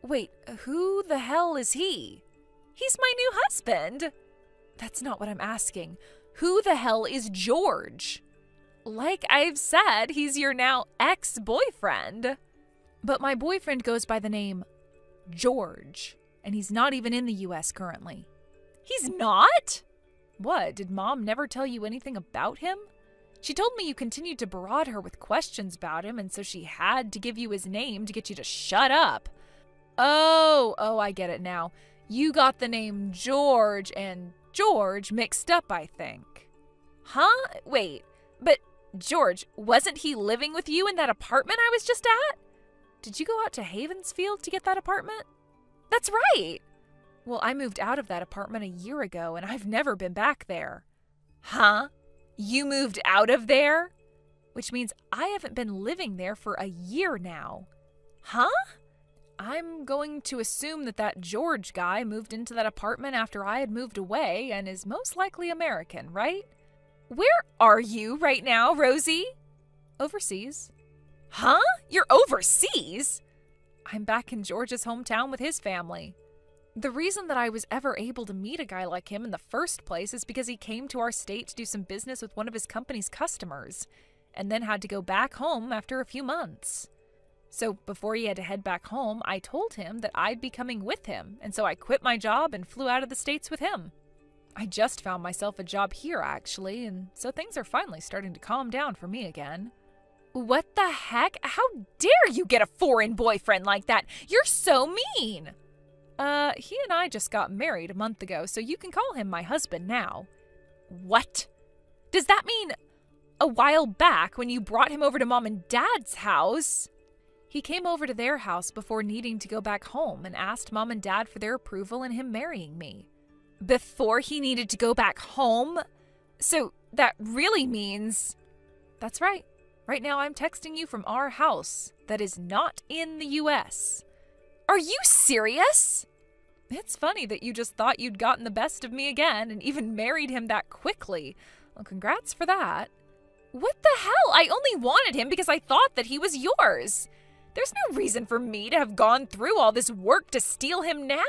Wait, who the hell is he? He's my new husband. That's not what I'm asking. Who the hell is George? Like I've said, he's your now ex-boyfriend. But my boyfriend goes by the name George, and he's not even in the U.S. currently. He's not? What, did Mom never tell you anything about him? She told me you continued to barrage her with questions about him, and so she had to give you his name to get you to shut up. Oh, I get it now. You got the name George and George mixed up, I think. Huh? Wait, but George, wasn't he living with you in that apartment I was just at? Did you go out to Havensfield to get that apartment? That's right. Well, I moved out of that apartment a year ago, and I've never been back there. Huh? You moved out of there? Which means I haven't been living there for a year now. Huh? I'm going to assume that George guy moved into that apartment after I had moved away and is most likely American, right? Where are you right now, Rosie? Overseas. Huh? You're overseas? I'm back in George's hometown with his family. The reason that I was ever able to meet a guy like him in the first place is because he came to our state to do some business with one of his company's customers, and then had to go back home after a few months. So before he had to head back home, I told him that I'd be coming with him, and so I quit my job and flew out of the States with him. I just found myself a job here, actually, and so things are finally starting to calm down for me again. What the heck? How dare you get a foreign boyfriend like that? You're so mean! He and I just got married a month ago, so you can call him my husband now. What? Does that mean a while back when you brought him over to Mom and Dad's house? He came over to their house before needing to go back home and asked Mom and Dad for their approval in him marrying me. Before he needed to go back home? So that really means... That's right. Right now I'm texting you from our house that is not in the U.S. Are you serious? It's funny that you just thought you'd gotten the best of me again and even married him that quickly. Well, congrats for that. What the hell? I only wanted him because I thought that he was yours. There's no reason for me to have gone through all this work to steal him now.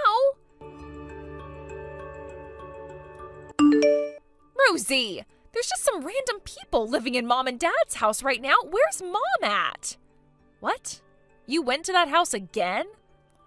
Rosie, there's just some random people living in Mom and Dad's house right now. Where's Mom at? What? You went to that house again?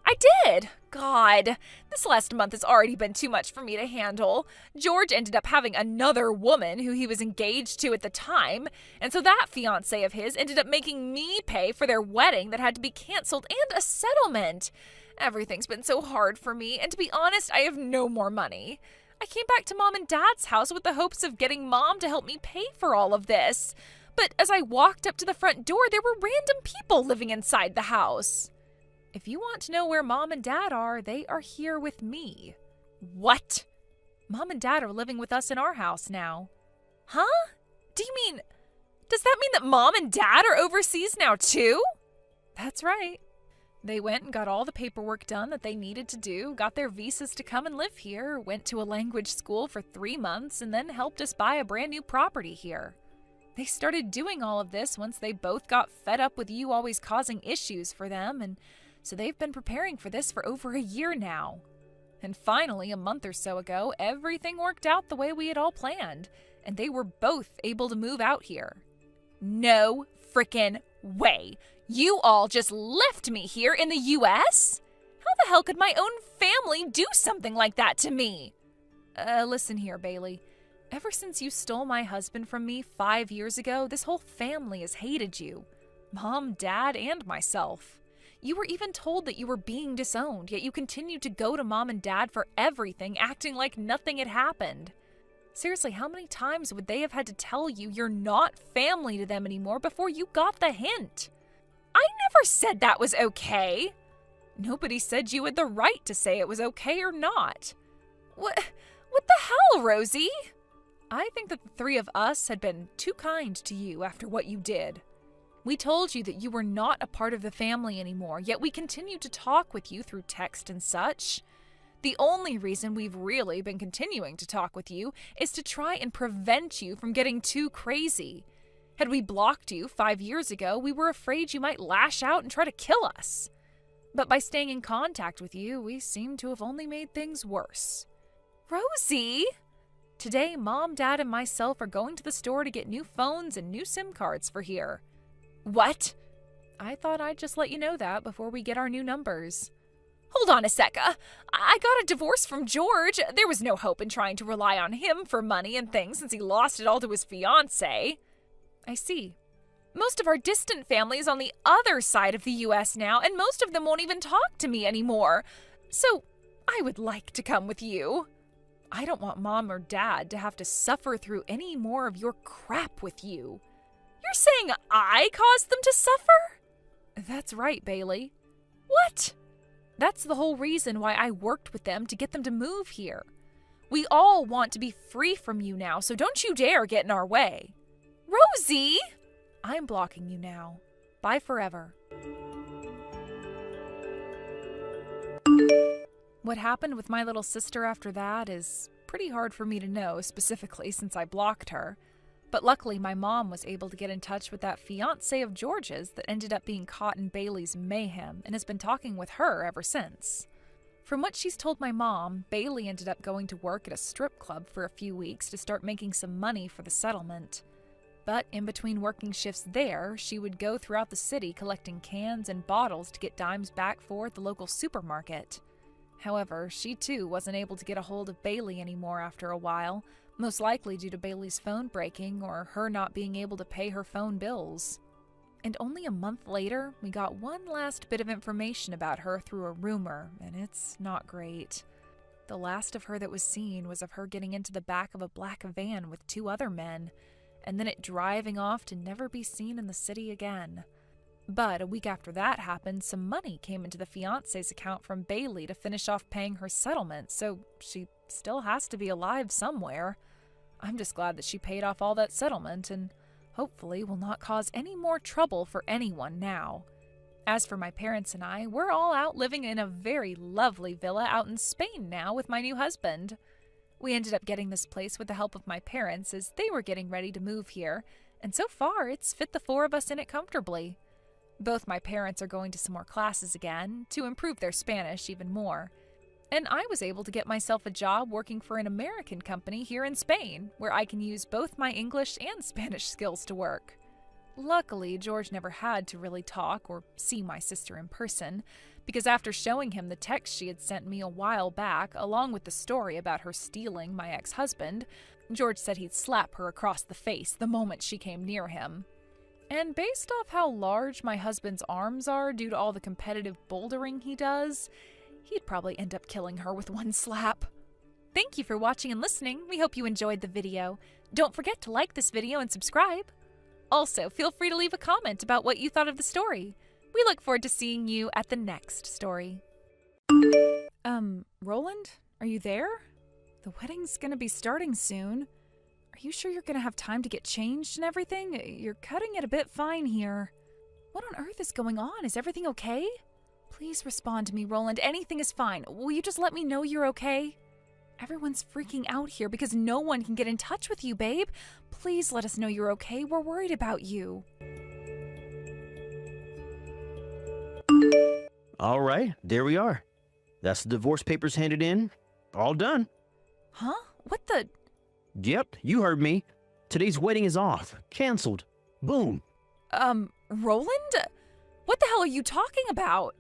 I did. God, this last month has already been too much for me to handle. George ended up having another woman who he was engaged to at the time, and so that fiancé of his ended up making me pay for their wedding that had to be canceled and a settlement. Everything's been so hard for me, and to be honest, I have no more money. I came back to Mom and Dad's house with the hopes of getting Mom to help me pay for all of this. But as I walked up to the front door, there were random people living inside the house. If you want to know where Mom and Dad are, they are here with me. What? Mom and Dad are living with us in our house now. Huh? Does that mean that Mom and Dad are overseas now too? That's right. They went and got all the paperwork done that they needed to do, got their visas to come and live here, went to a language school for 3 months, and then helped us buy a brand new property here. They started doing all of this once they both got fed up with you always causing issues for them, and so they've been preparing for this for over a year now. And finally, a month or so ago, everything worked out the way we had all planned, and they were both able to move out here. No frickin' way. You all just left me here in the U.S.? How the hell could my own family do something like that to me? Listen here, Bailey. Ever since you stole my husband from me 5 years ago, this whole family has hated you. Mom, Dad, and myself. You were even told that you were being disowned, yet you continued to go to Mom and Dad for everything, acting like nothing had happened. Seriously, how many times would they have had to tell you you're not family to them anymore before you got the hint? I never said that was okay. Nobody said you had the right to say it was okay or not. What the hell, Rosie? I think that the three of us had been too kind to you after what you did. We told you that you were not a part of the family anymore, yet we continued to talk with you through text and such. The only reason we've really been continuing to talk with you is to try and prevent you from getting too crazy. Had we blocked you 5 years ago, we were afraid you might lash out and try to kill us. But by staying in contact with you, we seem to have only made things worse. Rosie! Today, Mom, Dad, and myself are going to the store to get new phones and new SIM cards for here. What? I thought I'd just let you know that before we get our new numbers. Hold on a sec. I got a divorce from George. There was no hope in trying to rely on him for money and things since he lost it all to his fiancée. I see. Most of our distant family is on the other side of the U.S. now, and most of them won't even talk to me anymore. So I would like to come with you. I don't want Mom or Dad to have to suffer through any more of your crap with you. You're saying I caused them to suffer? That's right, Bailey. What? That's the whole reason why I worked with them to get them to move here. We all want to be free from you now, so don't you dare get in our way. Rosie! I'm blocking you now. Bye forever. What happened with my little sister after that is pretty hard for me to know specifically since I blocked her. But luckily my mom was able to get in touch with that fiancé of George's that ended up being caught in Bailey's mayhem and has been talking with her ever since. From what she's told my mom, Bailey ended up going to work at a strip club for a few weeks to start making some money for the settlement. But in between working shifts there, she would go throughout the city collecting cans and bottles to get dimes back for at the local supermarket. However, she too wasn't able to get a hold of Bailey anymore after a while, most likely due to Bailey's phone breaking or her not being able to pay her phone bills. And only a month later, we got one last bit of information about her through a rumor, and it's not great. The last of her that was seen was of her getting into the back of a black van with 2 other men, and then it driving off to never be seen in the city again. But a week after that happened, some money came into the fiancé's account from Bailey to finish off paying her settlement, so she still has to be alive somewhere. I'm just glad that she paid off all that settlement and hopefully will not cause any more trouble for anyone now. As for my parents and I, we're all out living in a very lovely villa out in Spain now with my new husband. We ended up getting this place with the help of my parents as they were getting ready to move here, and so far it's fit the four of us in it comfortably. Both my parents are going to some more classes again to improve their Spanish even more. And I was able to get myself a job working for an American company here in Spain, where I can use both my English and Spanish skills to work. Luckily, George never had to really talk or see my sister in person, because after showing him the text she had sent me a while back, along with the story about her stealing my ex-husband, George said he'd slap her across the face the moment she came near him. And based off how large my husband's arms are due to all the competitive bouldering he does, he'd probably end up killing her with one slap. Thank you for watching and listening. We hope you enjoyed the video. Don't forget to like this video and subscribe. Also, feel free to leave a comment about what you thought of the story. We look forward to seeing you at the next story. Roland? Are you there? The wedding's gonna be starting soon. Are you sure you're gonna have time to get changed and everything? You're cutting it a bit fine here. What on earth is going on? Is everything okay? Please respond to me, Roland. Anything is fine. Will you just let me know you're okay? Everyone's freaking out here because no one can get in touch with you, babe. Please let us know you're okay. We're worried about you. All right, there we are. That's the divorce papers handed in. All done. Huh? What the? Yep, you heard me. Today's wedding is off. Canceled. Boom. Roland? What the hell are you talking about?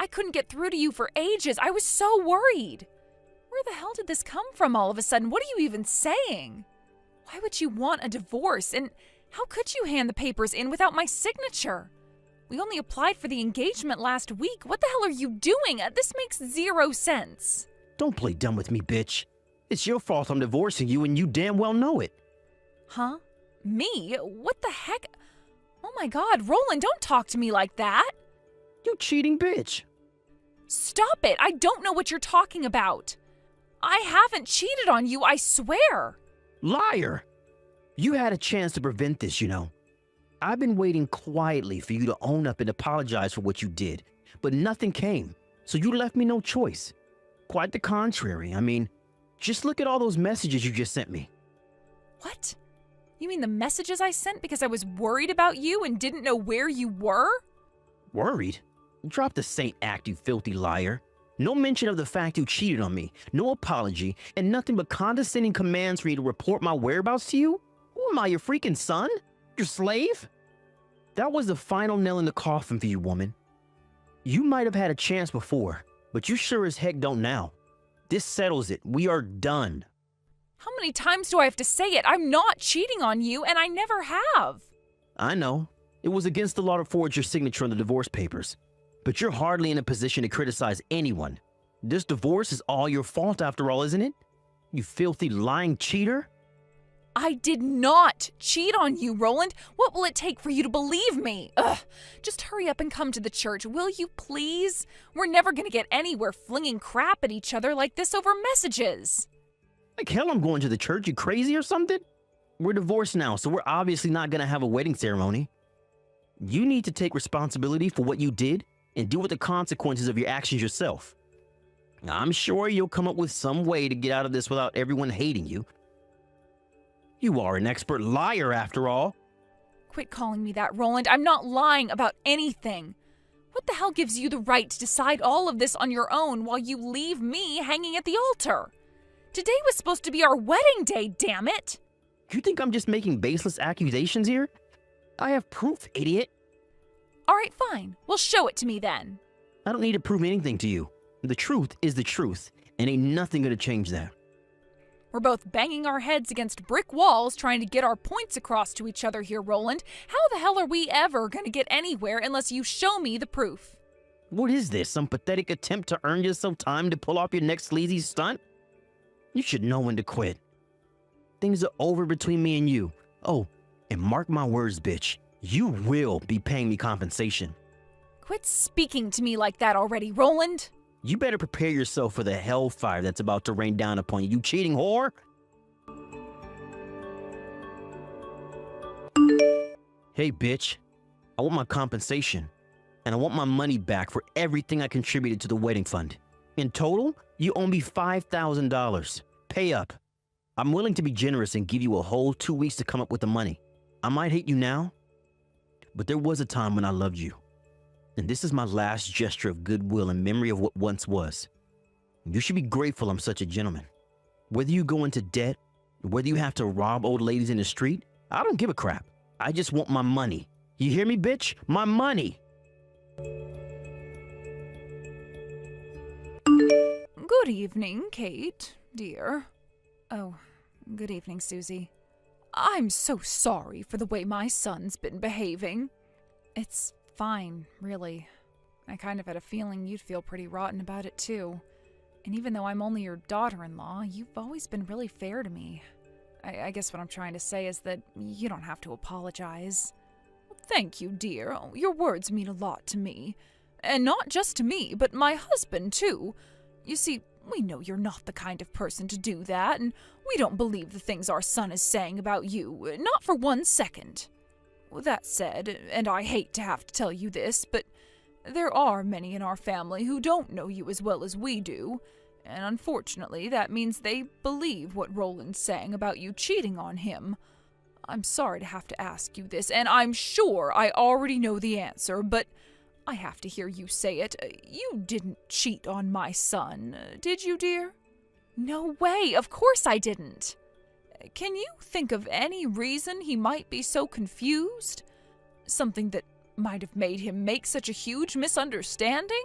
I couldn't get through to you for ages. I was so worried. Where the hell did this come from all of a sudden? What are you even saying? Why would you want a divorce? And how could you hand the papers in without my signature? We only applied for the engagement last week. What the hell are you doing? This makes zero sense. Don't play dumb with me, bitch. It's your fault I'm divorcing you and you damn well know it. Huh? Me? What the heck? Oh my God, Roland, don't talk to me like that. You cheating bitch. Stop it. I don't know what you're talking about. I haven't cheated on you, I swear. Liar. You had a chance to prevent this, you know. I've been waiting quietly for you to own up and apologize for what you did, but nothing came, so you left me no choice. Quite the contrary. I mean, just look at all those messages you just sent me. What? You mean the messages I sent because I was worried about you and didn't know where you were? Worried? Drop the saint act, you filthy liar. No mention of the fact you cheated on me, no apology, and nothing but condescending commands for me to report my whereabouts to you? Who am I, your freaking son? Your slave? That was the final nail in the coffin for you, woman. You might have had a chance before, but you sure as heck don't now. This settles it. We are done. How many times do I have to say it? I'm not cheating on you, and I never have. I know. It was against the law to forge your signature on the divorce papers. But you're hardly in a position to criticize anyone. This divorce is all your fault after all, isn't it? You filthy lying cheater. I did not cheat on you, Roland. What will it take for you to believe me? Ugh. Just hurry up and come to the church, will you please? We're never gonna get anywhere flinging crap at each other like this over messages. Like hell I'm going to the church, you crazy or something? We're divorced now, so we're obviously not gonna have a wedding ceremony. You need to take responsibility for what you did and deal with the consequences of your actions yourself. I'm sure you'll come up with some way to get out of this without everyone hating you. You are an expert liar after all. Quit calling me that, Roland. I'm not lying about anything. What the hell gives you the right to decide all of this on your own while you leave me hanging at the altar? Today was supposed to be our wedding day, damn it! You think I'm just making baseless accusations here? I have proof, idiot. All right, fine. Well, show it to me then. I don't need to prove anything to you. The truth is the truth, and ain't nothing gonna change that. We're both banging our heads against brick walls trying to get our points across to each other here, Roland. How the hell are we ever gonna get anywhere unless you show me the proof? What is this, some pathetic attempt to earn yourself time to pull off your next sleazy stunt? You should know when to quit. Things are over between me and you. Oh, and mark my words, bitch. You will be paying me compensation. Quit speaking to me like that already, Roland. You better prepare yourself for the hellfire that's about to rain down upon you, you cheating whore! Hey, bitch. I want my compensation. And I want my money back for everything I contributed to the wedding fund. In total, you owe me $5,000. Pay up. I'm willing to be generous and give you a whole 2 weeks to come up with the money. I might hate you now, but there was a time when I loved you. And this is my last gesture of goodwill in memory of what once was. You should be grateful I'm such a gentleman. Whether you go into debt, whether you have to rob old ladies in the street, I don't give a crap. I just want my money. You hear me, bitch? My money. Good evening, Kate, dear. Oh, good evening, Susie. I'm so sorry for the way my son's been behaving. It's fine, really. I kind of had a feeling you'd feel pretty rotten about it, too. And even though I'm only your daughter-in-law, you've always been really fair to me. I guess what I'm trying to say is that you don't have to apologize. Thank you, dear. Your words mean a lot to me. And not just to me, but my husband, too. You see, we know you're not the kind of person to do that, and we don't believe the things our son is saying about you, not for 1 second. That said, and I hate to have to tell you this, but there are many in our family who don't know you as well as we do, and unfortunately that means they believe what Roland's saying about you cheating on him. I'm sorry to have to ask you this, and I'm sure I already know the answer, but I have to hear you say it. You didn't cheat on my son, did you, dear? No way, of course I didn't. Can you think of any reason he might be so confused? Something that might have made him make such a huge misunderstanding?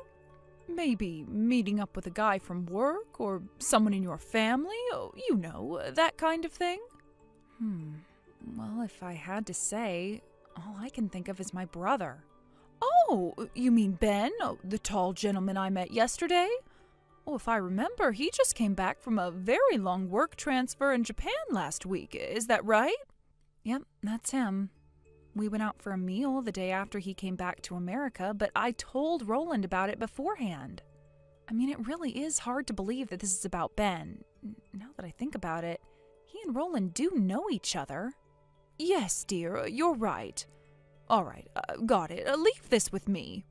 Maybe meeting up with a guy from work or someone in your family? Oh, you know, that kind of thing? Well, if I had to say, all I can think of is my brother. Oh, you mean Ben, the tall gentleman I met yesterday? Oh, if I remember, he just came back from a very long work transfer in Japan last week. Is that right? Yep, that's him. We went out for a meal the day after he came back to America, but I told Roland about it beforehand. I mean, it really is hard to believe that this is about Ben. Now that I think about it, he and Roland do know each other. Yes, dear, you're right. All right, got it. Leave this with me.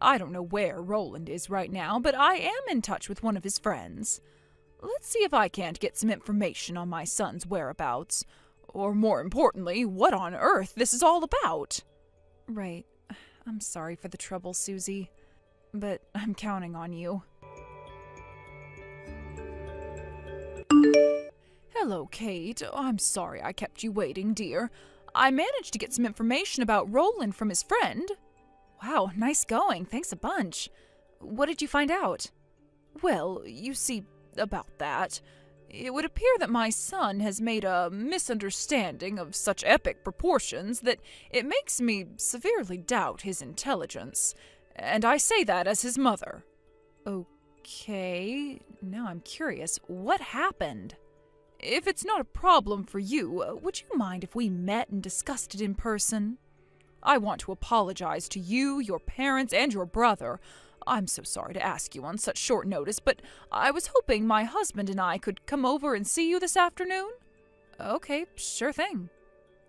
I don't know where Roland is right now, but I am in touch with one of his friends. Let's see if I can't get some information on my son's whereabouts. Or more importantly, what on earth this is all about. Right. I'm sorry for the trouble, Susie, but I'm counting on you. Hello, Kate. I'm sorry I kept you waiting, dear. I managed to get some information about Roland from his friend. Wow, nice going. Thanks a bunch. What did you find out? Well, you see, about that, it would appear that my son has made a misunderstanding of such epic proportions that it makes me severely doubt his intelligence. And I say that as his mother. Okay, now I'm curious. What happened? If it's not a problem for you, would you mind if we met and discussed it in person? I want to apologize to you, your parents, and your brother. I'm so sorry to ask you on such short notice, but I was hoping my husband and I could come over and see you this afternoon. Okay, sure thing.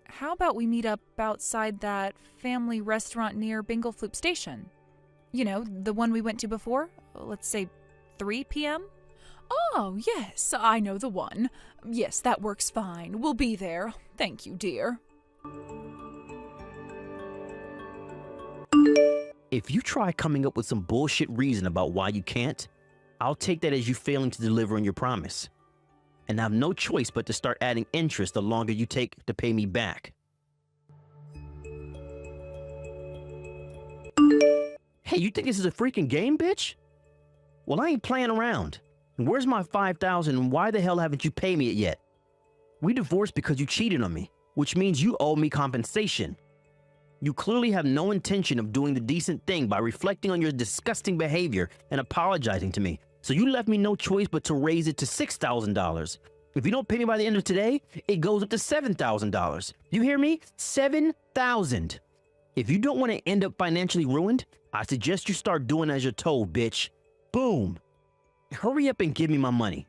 How about we meet up outside that family restaurant near Binglefloop Station? You know, the one we went to before? Let's say 3 p.m.? Oh, yes, I know the one. Yes, that works fine. We'll be there. Thank you, dear. If you try coming up with some bullshit reason about why you can't, I'll take that as you failing to deliver on your promise. And I have no choice but to start adding interest the longer you take to pay me back. Hey, you think this is a freaking game, bitch? Well, I ain't playing around. And where's my $5,000 and why the hell haven't you paid me it yet? We divorced because you cheated on me, which means you owe me compensation. You clearly have no intention of doing the decent thing by reflecting on your disgusting behavior and apologizing to me. So you left me no choice but to raise it to $6,000. If you don't pay me by the end of today, it goes up to $7,000. You hear me? $7,000. If you don't want to end up financially ruined, I suggest you start doing as you're told, bitch. Boom. Hurry up and give me my money.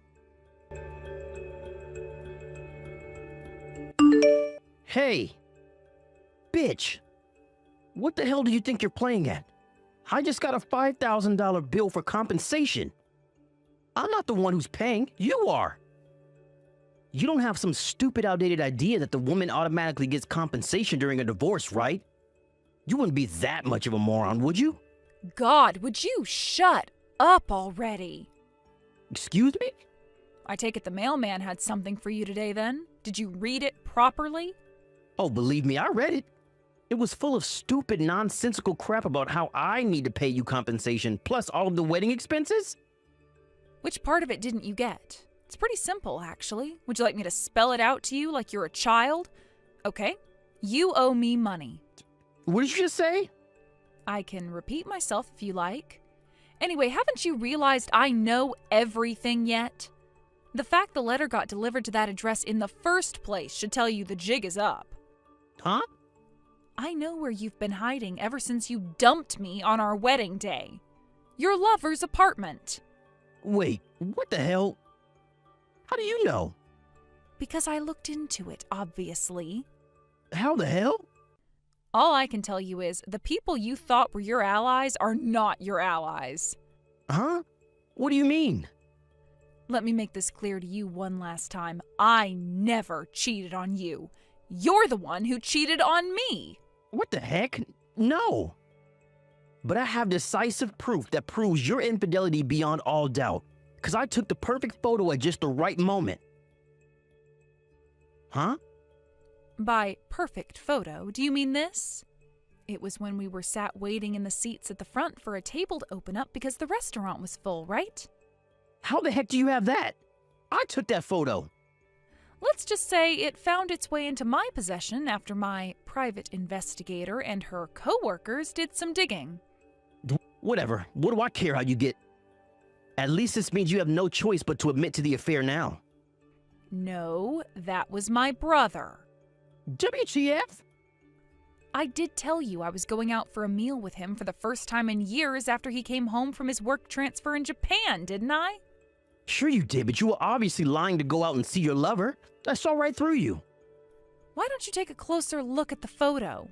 Hey, bitch. What the hell do you think you're playing at? I just got a $5,000 bill for compensation. I'm not the one who's paying. You are. You don't have some stupid outdated idea that the woman automatically gets compensation during a divorce, right? You wouldn't be that much of a moron, would you? God, would you shut up already? Excuse me? I take it the mailman had something for you today then? Did you read it properly? Oh, believe me, I read it. It was full of stupid, nonsensical crap about how I need to pay you compensation, plus all of the wedding expenses. Which part of it didn't you get? It's pretty simple, actually. Would you like me to spell it out to you like you're a child? Okay, you owe me money. What did you just say? I can repeat myself if you like. Anyway, haven't you realized I know everything yet? The fact the letter got delivered to that address in the first place should tell you the jig is up. Huh? I know where you've been hiding ever since you dumped me on our wedding day. Your lover's apartment. Wait, what the hell? How do you know? Because I looked into it, obviously. How the hell? All I can tell you is the people you thought were your allies are not your allies. Huh? What do you mean? Let me make this clear to you one last time. I never cheated on you. You're the one who cheated on me. What the heck? No. But I have decisive proof that proves your infidelity beyond all doubt. Because I took the perfect photo at just the right moment. Huh? By perfect photo, do you mean this? It was when we were sat waiting in the seats at the front for a table to open up because the restaurant was full, right? How the heck do you have that? I took that photo. Let's just say it found its way into my possession after my private investigator and her co-workers did some digging. Whatever. What do I care how you get? At least this means you have no choice but to admit to the affair now. No, that was my brother. WTF? I did tell you I was going out for a meal with him for the first time in years after he came home from his work transfer in Japan, didn't I? Sure you did, but you were obviously lying to go out and see your lover. I saw right through you. Why don't you take a closer look at the photo?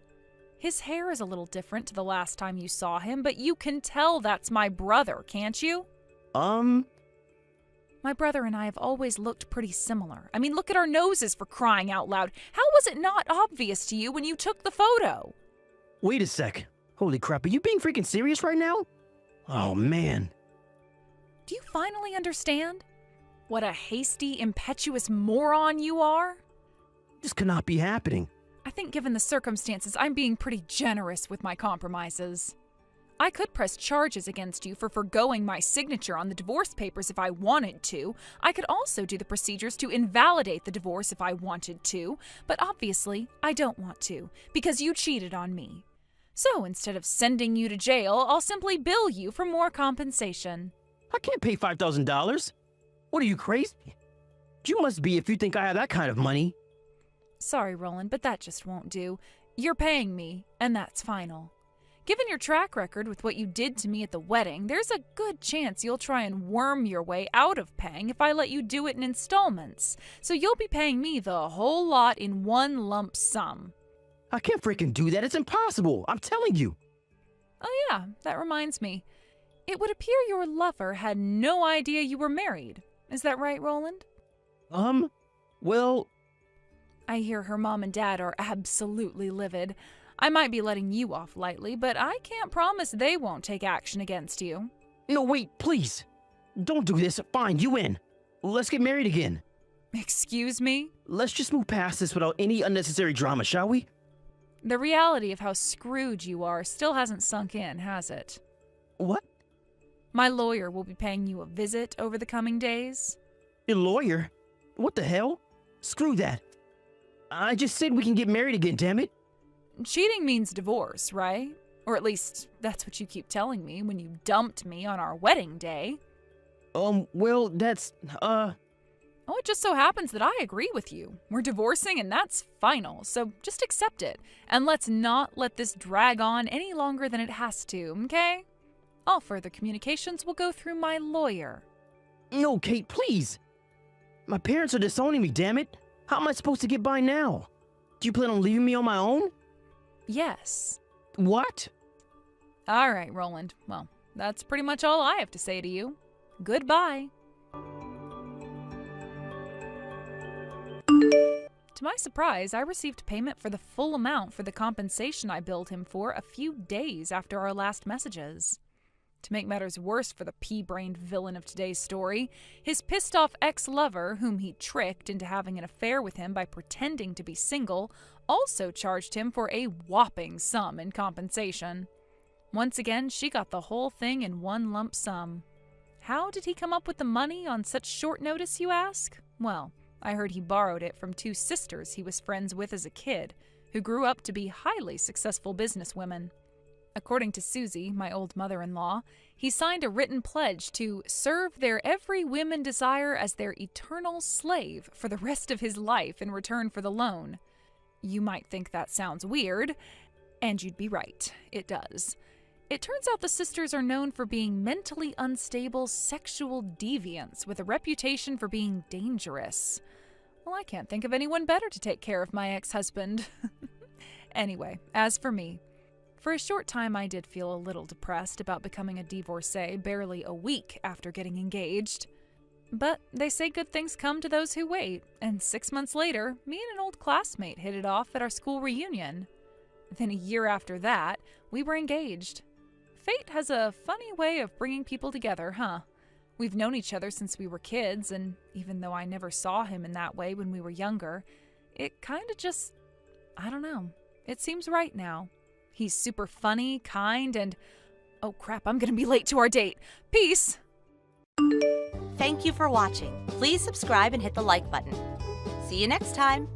His hair is a little different to the last time you saw him, but you can tell that's my brother, can't you? My brother and I have always looked pretty similar. I mean, look at our noses, for crying out loud. How was it not obvious to you when you took the photo? Wait a sec. Holy crap, are you being freaking serious right now? Oh, man. Do you finally understand? What a hasty, impetuous moron you are? This could not be happening. I think given the circumstances, I'm being pretty generous with my compromises. I could press charges against you for forgoing my signature on the divorce papers if I wanted to. I could also do the procedures to invalidate the divorce if I wanted to, but obviously I don't want to, because you cheated on me. So instead of sending you to jail, I'll simply bill you for more compensation. I can't pay $5,000. What are you, crazy? You must be if you think I have that kind of money. Sorry, Roland, but that just won't do. You're paying me, and that's final. Given your track record with what you did to me at the wedding, there's a good chance you'll try and worm your way out of paying if I let you do it in installments. So you'll be paying me the whole lot in one lump sum. I can't freaking do that. It's impossible. I'm telling you. Oh yeah, that reminds me. It would appear your lover had no idea you were married. Is that right, Roland? Well... I hear her mom and dad are absolutely livid. I might be letting you off lightly, but I can't promise they won't take action against you. No, wait, please. Don't do this. Fine, you win. Let's get married again. Excuse me? Let's just move past this without any unnecessary drama, shall we? The reality of how screwed you are still hasn't sunk in, has it? What? My lawyer will be paying you a visit over the coming days. Your lawyer? What the hell? Screw that. I just said we can get married again, damn it. Cheating means divorce, right? Or at least, that's what you keep telling me when you dumped me on our wedding day. Well, that's, Oh, it just so happens that I agree with you. We're divorcing and that's final, so just accept it. And let's not let this drag on any longer than it has to, okay? All further communications will go through my lawyer. No, Kate, please. My parents are disowning me, damn it. How am I supposed to get by now? Do you plan on leaving me on my own? Yes. What? All right, Roland. Well, that's pretty much all I have to say to you. Goodbye. To my surprise, I received payment for the full amount for the compensation I billed him for a few days after our last messages. To make matters worse for the pea-brained villain of today's story, his pissed-off ex-lover, whom he tricked into having an affair with him by pretending to be single, also charged him for a whopping sum in compensation. Once again, she got the whole thing in one lump sum. How did he come up with the money on such short notice, you ask? Well, I heard he borrowed it from two sisters he was friends with as a kid, who grew up to be highly successful businesswomen. According to Susie, my old mother-in-law, he signed a written pledge to serve their every whim and desire as their eternal slave for the rest of his life in return for the loan. You might think that sounds weird, and you'd be right. It does. It turns out the sisters are known for being mentally unstable sexual deviants with a reputation for being dangerous. Well, I can't think of anyone better to take care of my ex-husband. Anyway, as for me, for a short time I did feel a little depressed about becoming a divorcee barely a week after getting engaged. But they say good things come to those who wait, and 6 months later, me and an old classmate hit it off at our school reunion. Then a year after that, we were engaged. Fate has a funny way of bringing people together, huh? We've known each other since we were kids, and even though I never saw him in that way when we were younger, it kinda just, I don't know, it seems right now. He's super funny, kind, and oh crap, I'm gonna be late to our date. Peace! Thank you for watching. Please subscribe and hit the like button. See you next time.